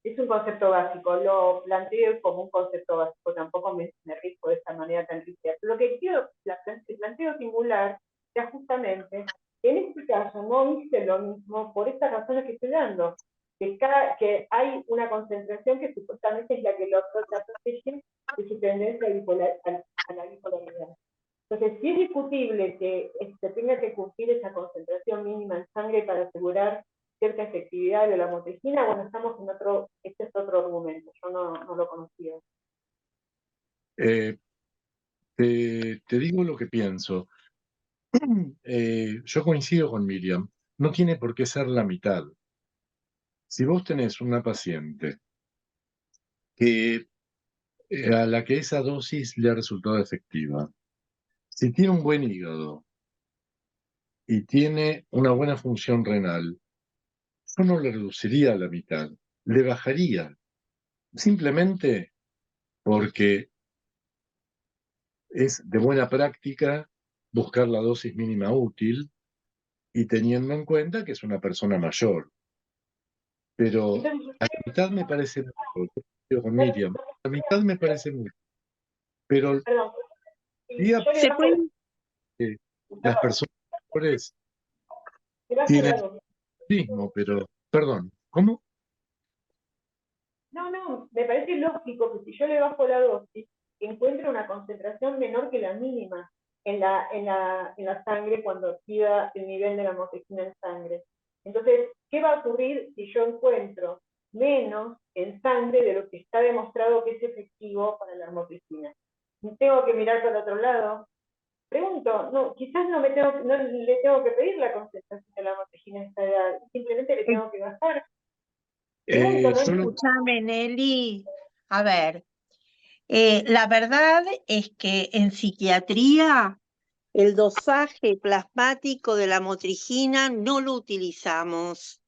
[SPEAKER 4] Es un concepto básico, lo planteo como un concepto básico, tampoco me rijo de esta manera tan rígida. Lo que quiero, el planteo singular, es justamente que en este caso no hice lo mismo por estas razones que estoy dando, que hay una concentración que supuestamente es la que lo protege de su tendencia a la bipolaridad. Entonces, si es discutible que se tenga que cumplir esa concentración mínima en sangre para asegurar cierta efectividad de la lamotrigina, bueno, estamos en otro, este es otro argumento, yo no lo conocía.
[SPEAKER 2] Eh, te digo lo que pienso. Yo coincido con Miriam. No tiene por qué ser la mitad. Si vos tenés una paciente que, a la que esa dosis le ha resultado efectiva, si tiene un buen hígado y tiene una buena función renal, yo no le reduciría a la mitad, le bajaría, simplemente porque es de buena práctica buscar la dosis mínima útil y teniendo en cuenta que es una persona mayor. Pero
[SPEAKER 4] Entonces,
[SPEAKER 2] a la mitad me parece mucho, yo con Miriam, a la mitad me parece mucho, pero
[SPEAKER 4] perdón, si
[SPEAKER 2] diría
[SPEAKER 4] yo le
[SPEAKER 1] Se
[SPEAKER 4] bajo
[SPEAKER 1] puede,
[SPEAKER 2] que las
[SPEAKER 4] perdón,
[SPEAKER 2] personas mayores
[SPEAKER 4] le bajo
[SPEAKER 2] tienen
[SPEAKER 4] la dosis.
[SPEAKER 2] mismo, pero, perdón, ¿cómo?
[SPEAKER 4] No, me parece lógico que si yo le bajo la dosis, encuentre una concentración menor que la mínima en la sangre cuando activa el nivel de la lamotrigina en sangre. Entonces, ¿qué va a ocurrir si yo encuentro menos en sangre de lo que está demostrado que es efectivo para la lamotrigina? tengo que mirar para otro lado. Pregunto, no, quizás no le tengo que pedir la concentración de la lamotrigina a esta edad, simplemente le tengo que bajar. Pregunto, ¿no?
[SPEAKER 1] Escúchame, Nelly. A ver, la verdad es que en psiquiatría el dosaje plasmático de la lamotrigina no lo utilizamos.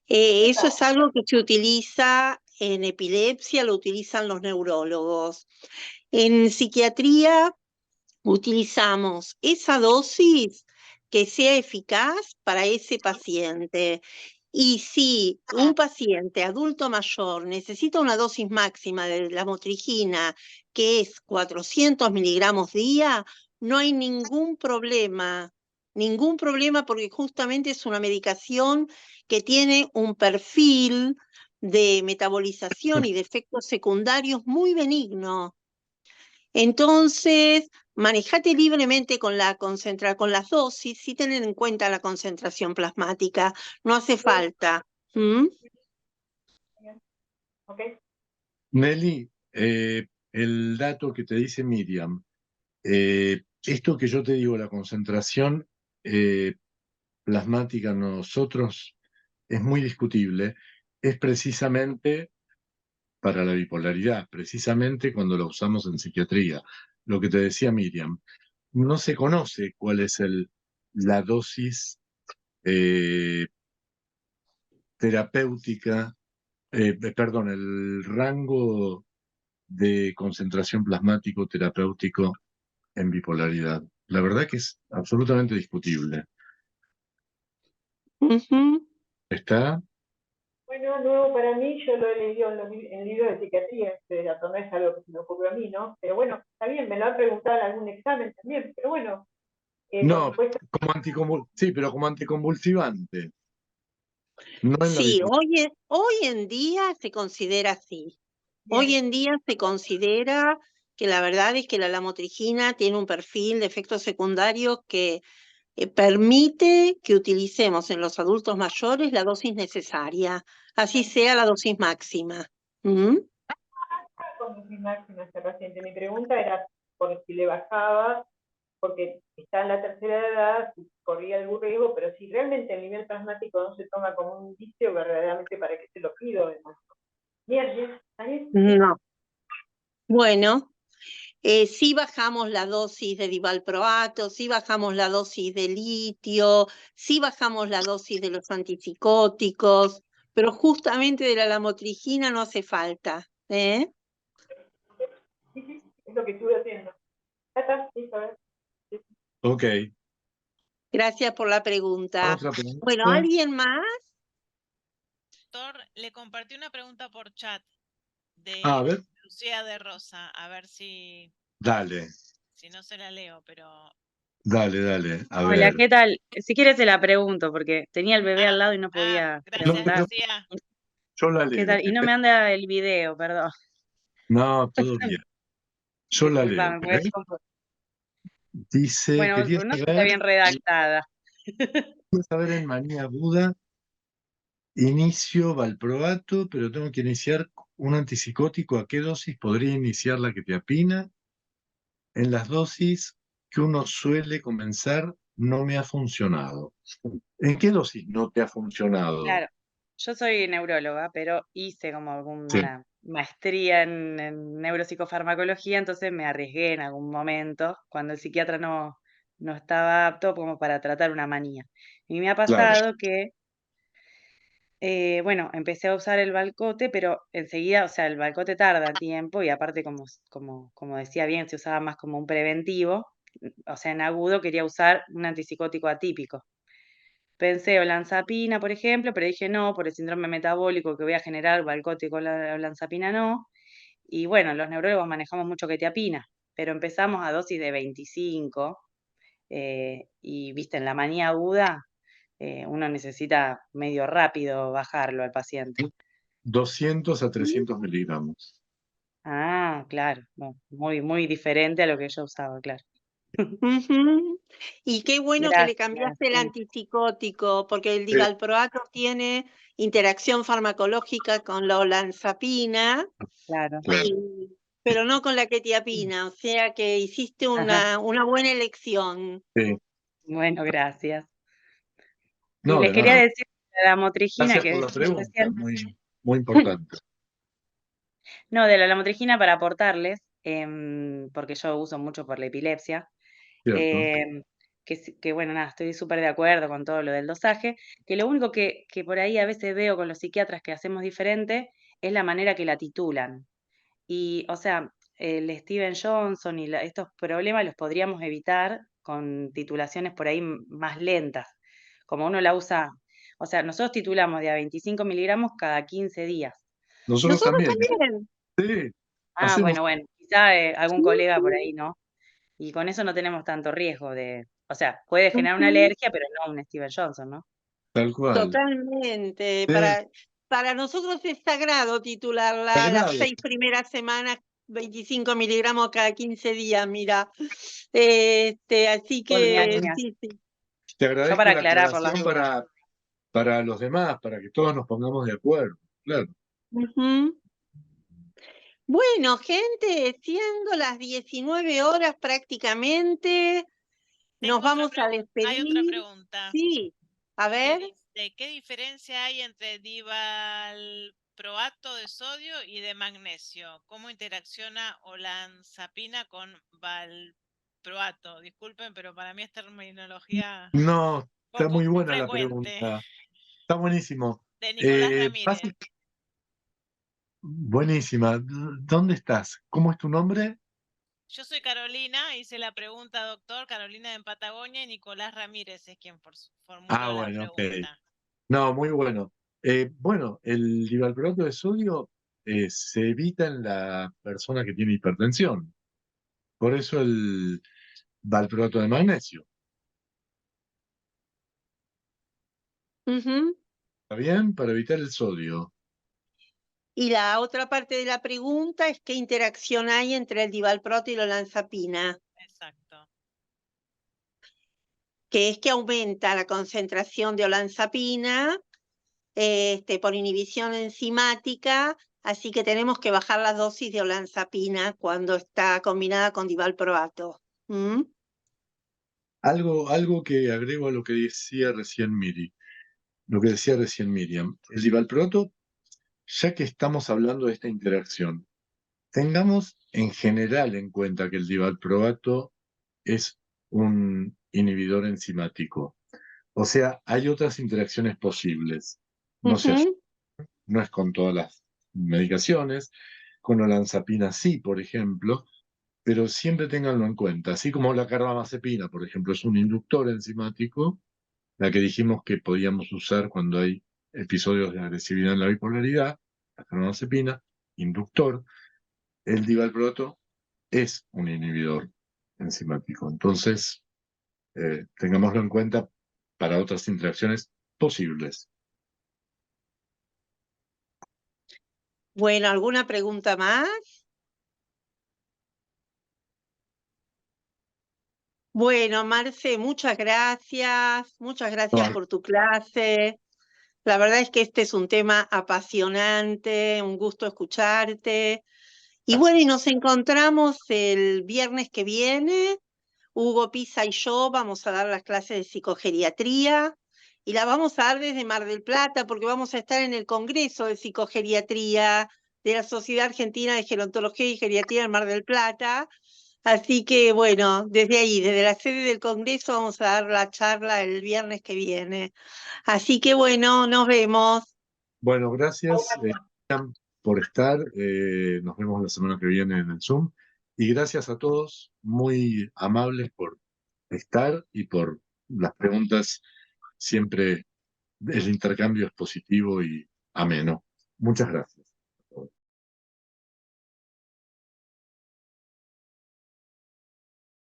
[SPEAKER 1] Eso es algo que se utiliza en epilepsia, lo utilizan los neurólogos. En psiquiatría utilizamos esa dosis que sea eficaz para ese paciente. Y si un paciente adulto mayor necesita una dosis máxima de la lamotrigina, que es 400 miligramos día, no hay ningún problema porque justamente es una medicación que tiene un perfil de metabolización y de efectos secundarios muy benigno. Entonces, manejate libremente con con las dosis, sí tener en cuenta la concentración plasmática, no hace falta. ¿Mm?
[SPEAKER 4] Ok.
[SPEAKER 2] Nelly, el dato que te dice Miriam, esto que yo te digo, la concentración plasmática en nosotros es muy discutible, es precisamente para la bipolaridad, precisamente cuando la usamos en psiquiatría. Lo que te decía Miriam, no se conoce cuál es la dosis terapéutica, perdón, el rango de concentración plasmático terapéutico en bipolaridad. La verdad que es absolutamente discutible.
[SPEAKER 1] Ujú.
[SPEAKER 2] ¿Está?
[SPEAKER 4] Bueno, nuevo para mí, yo lo he leído en libros de psiquiatría, no es algo que se me ocurrió a mí, ¿no? Pero bueno, está bien, me lo han preguntado en algún examen también, pero bueno, por
[SPEAKER 2] No,
[SPEAKER 4] supuesto.
[SPEAKER 2] sí, pero como anticonvulsivante, no en la
[SPEAKER 1] Sí,
[SPEAKER 2] bipolaridad.
[SPEAKER 1] hoy en día se considera así. Hoy
[SPEAKER 4] Bien.
[SPEAKER 1] en día se considera que la verdad es que la lamotrigina tiene un perfil de efectos secundarios que permite que utilicemos en los adultos mayores la dosis necesaria, así sea la dosis máxima. ¿Mm?
[SPEAKER 4] Con dosis máxima este paciente. Mi pregunta era por si le bajaba, porque está en la tercera edad, si corría algún riesgo, pero si realmente el nivel plasmático no se toma como un indicio, verdaderamente para qué se lo pido. Bien, ¿está bien?
[SPEAKER 1] No. Bueno, sí bajamos la dosis de divalproato, sí bajamos la dosis de litio, sí bajamos la dosis de los antipsicóticos, pero justamente de la lamotrigina no hace falta. ¿Eh?
[SPEAKER 4] Sí, sí, es lo que estuve haciendo. Ya está, listo, a ver.
[SPEAKER 2] Ok.
[SPEAKER 1] Gracias por la pregunta.
[SPEAKER 2] ¿Otra pregunta?
[SPEAKER 1] Bueno, ¿alguien más?
[SPEAKER 5] Doctor, le compartí una pregunta por chat
[SPEAKER 2] A
[SPEAKER 5] de
[SPEAKER 2] ver,
[SPEAKER 5] Lucía de Rosa, a ver si
[SPEAKER 2] dale,
[SPEAKER 5] no se la leo, pero...
[SPEAKER 2] dale. A
[SPEAKER 6] Hola,
[SPEAKER 2] ver.
[SPEAKER 6] ¿qué tal? Si quieres se la pregunto, porque tenía el bebé al lado y no podía
[SPEAKER 2] No,
[SPEAKER 5] gracias,
[SPEAKER 6] preguntar.
[SPEAKER 5] Lucía.
[SPEAKER 2] yo la
[SPEAKER 6] ¿Qué
[SPEAKER 2] leo.
[SPEAKER 6] tal? Y no me anda el video, perdón.
[SPEAKER 2] No, todo bien. Yo la leo.
[SPEAKER 6] Disculpame, porque
[SPEAKER 2] ¿Eh?
[SPEAKER 6] confundo.
[SPEAKER 2] Dice,
[SPEAKER 6] Bueno, no sé si está bien redactada.
[SPEAKER 2] quería saber en manía aguda, inicio valproato, pero tengo que iniciar un antipsicótico. ¿A qué dosis podría iniciar la quetiapina? En las dosis que uno suele comenzar no me ha funcionado. ¿En qué dosis no te ha funcionado?
[SPEAKER 6] Claro, yo soy neuróloga, pero hice como
[SPEAKER 2] Sí,
[SPEAKER 6] una maestría en neuropsicofarmacología, entonces me arriesgué en algún momento, cuando el psiquiatra no estaba apto como para tratar una manía. Y me ha
[SPEAKER 2] claro,
[SPEAKER 6] pasado que bueno, empecé a usar el Valcote, pero enseguida, o sea, el Valcote tarda tiempo y aparte, como decía bien, se usaba más como un preventivo. O sea, en agudo quería usar un antipsicótico atípico. Pensé olanzapina, por ejemplo, pero dije no, por el síndrome metabólico que voy a generar, Valcote con la olanzapina no. Y bueno, los neurólogos manejamos mucho quetiapina, pero empezamos a dosis de 25 y, viste, en la manía aguda uno necesita medio rápido bajarlo al paciente.
[SPEAKER 2] 200 a 300 miligramos.
[SPEAKER 6] Ah, claro, no, muy diferente a lo que yo usaba, claro.
[SPEAKER 1] Ujú. Y qué bueno que le
[SPEAKER 6] Gracias,
[SPEAKER 1] cambiaste el
[SPEAKER 6] sí,
[SPEAKER 1] antipsicótico, porque el
[SPEAKER 2] Sí,
[SPEAKER 1] divalproato tiene interacción farmacológica con la olanzapina
[SPEAKER 6] claro.
[SPEAKER 2] claro.
[SPEAKER 1] y, pero no con la quetiapina, o sea que hiciste
[SPEAKER 6] Ajá.
[SPEAKER 1] una buena elección.
[SPEAKER 2] Sí.
[SPEAKER 6] Bueno, gracias. Y
[SPEAKER 2] No,
[SPEAKER 6] les
[SPEAKER 2] de
[SPEAKER 6] quería
[SPEAKER 2] nada.
[SPEAKER 6] decir de la motrigina
[SPEAKER 2] Gracias
[SPEAKER 6] que
[SPEAKER 2] por la
[SPEAKER 6] decía
[SPEAKER 2] pregunta,
[SPEAKER 6] recién.
[SPEAKER 2] muy importante.
[SPEAKER 6] No, de la lamotrigina para aportarles, porque yo uso mucho por la epilepsia.
[SPEAKER 2] Cierto.
[SPEAKER 6] Que bueno, nada, estoy súper de acuerdo con todo lo del dosaje, que lo único que por ahí a veces veo con los psiquiatras que hacemos diferente es la manera que la titulan. Y, o sea, el Steven Johnson y estos problemas los podríamos evitar con titulaciones por ahí más lentas, como uno la usa, o sea, nosotros titulamos de a 25 miligramos cada 15 días.
[SPEAKER 2] Nosotros
[SPEAKER 1] Nosotros
[SPEAKER 2] también, ¿eh?
[SPEAKER 1] también.
[SPEAKER 2] Sí,
[SPEAKER 6] Ah,
[SPEAKER 2] hacemos.
[SPEAKER 6] bueno, quizá algún
[SPEAKER 1] Sí,
[SPEAKER 6] colega por
[SPEAKER 1] sí.
[SPEAKER 6] ahí, ¿no? Y con eso no tenemos tanto riesgo o sea, puede generar una
[SPEAKER 1] Ujú.
[SPEAKER 6] alergia, pero no un Steven Johnson, ¿no?
[SPEAKER 2] Tal cual.
[SPEAKER 1] Totalmente.
[SPEAKER 2] Sí,
[SPEAKER 1] Para nosotros es sagrado titularla las
[SPEAKER 2] sagrado.
[SPEAKER 1] 6 primeras semanas, 25 miligramos cada 15 días, mira. Así
[SPEAKER 6] Mira,
[SPEAKER 1] que
[SPEAKER 6] mira,
[SPEAKER 1] sí, sí.
[SPEAKER 2] Te
[SPEAKER 6] yo
[SPEAKER 2] agradezco
[SPEAKER 6] para
[SPEAKER 2] la
[SPEAKER 6] aclarar por las
[SPEAKER 2] aclaración
[SPEAKER 6] dudas.
[SPEAKER 2] para los demás, para que todos nos pongamos de acuerdo. Claro.
[SPEAKER 1] Ujú. Bueno, gente, siendo las 19 horas prácticamente, nos
[SPEAKER 5] Tengo otra
[SPEAKER 1] vamos a
[SPEAKER 5] hay otra
[SPEAKER 1] despedir.
[SPEAKER 5] pregunta
[SPEAKER 1] Sí, a
[SPEAKER 5] que
[SPEAKER 1] ver.
[SPEAKER 5] dice, ¿qué diferencia hay entre divalproato de sodio y de magnesio? ¿Cómo interacciona olanzapina con valproato? Disculpen, pero para mí es terminología
[SPEAKER 2] No, está
[SPEAKER 5] poco
[SPEAKER 2] muy buena la
[SPEAKER 5] frecuente.
[SPEAKER 2] pregunta. Está buenísimo.
[SPEAKER 5] De Nicolás Ramírez.
[SPEAKER 2] Buenísima. ¿Dónde estás? ¿Cómo es tu nombre?
[SPEAKER 5] Yo soy Carolina, hice la pregunta, doctor, Carolina en Patagonia, y Nicolás Ramírez es quien formuló la
[SPEAKER 2] Bueno, ok.
[SPEAKER 5] pregunta.
[SPEAKER 2] No, muy bueno. Bueno, el divalproato de sodio se evita en la persona que tiene hipertensión. Por eso el valproato de magnesio.
[SPEAKER 1] Ujú.
[SPEAKER 2] ¿Está bien? Para evitar el sodio.
[SPEAKER 1] Y la otra parte de la pregunta es qué interacción hay entre el divalproato y la olanzapina,
[SPEAKER 5] Exacto.
[SPEAKER 1] que es que aumenta la concentración de olanzapina por inhibición enzimática, así que tenemos que bajar las dosis de olanzapina cuando está combinada con divalproato. ¿Mm?
[SPEAKER 2] Algo que agrego a lo que decía recién Miriam. El divalproato, ya que estamos hablando de esta interacción, tengamos en general en cuenta que el divalproato es un inhibidor enzimático. O sea, hay otras interacciones posibles. No se
[SPEAKER 1] Ujú.
[SPEAKER 2] no es con todas las medicaciones, con olanzapina sí, por ejemplo, pero siempre ténganlo en cuenta. Así como la carbamazepina, por ejemplo, es un inductor enzimático, la que dijimos que podíamos usar cuando hay episodios de agresividad en la bipolaridad, la carbamazepina, inductor, el divalproato es un inhibidor enzimático. Entonces, tengámoslo en cuenta para otras interacciones posibles.
[SPEAKER 1] Bueno, ¿alguna pregunta más? Bueno, Marce, muchas gracias
[SPEAKER 2] No,
[SPEAKER 1] por tu clase. La verdad es que este es un tema apasionante, un gusto escucharte. Y bueno, y nos encontramos el viernes que viene. Hugo Pisa y yo vamos a dar las clases de psicogeriatría y la vamos a dar desde Mar del Plata porque vamos a estar en el Congreso de Psicogeriatría de la Sociedad Argentina de Gerontología y Geriatría en Mar del Plata. Así que bueno, desde ahí, desde la sede del Congreso vamos a dar la charla el viernes que viene. Así que bueno, nos vemos.
[SPEAKER 2] bueno, gracias por estar. Nos vemos la semana que viene en el Zoom. Y gracias a todos, muy amables por estar y por las preguntas. Siempre el intercambio es positivo y ameno. Muchas gracias.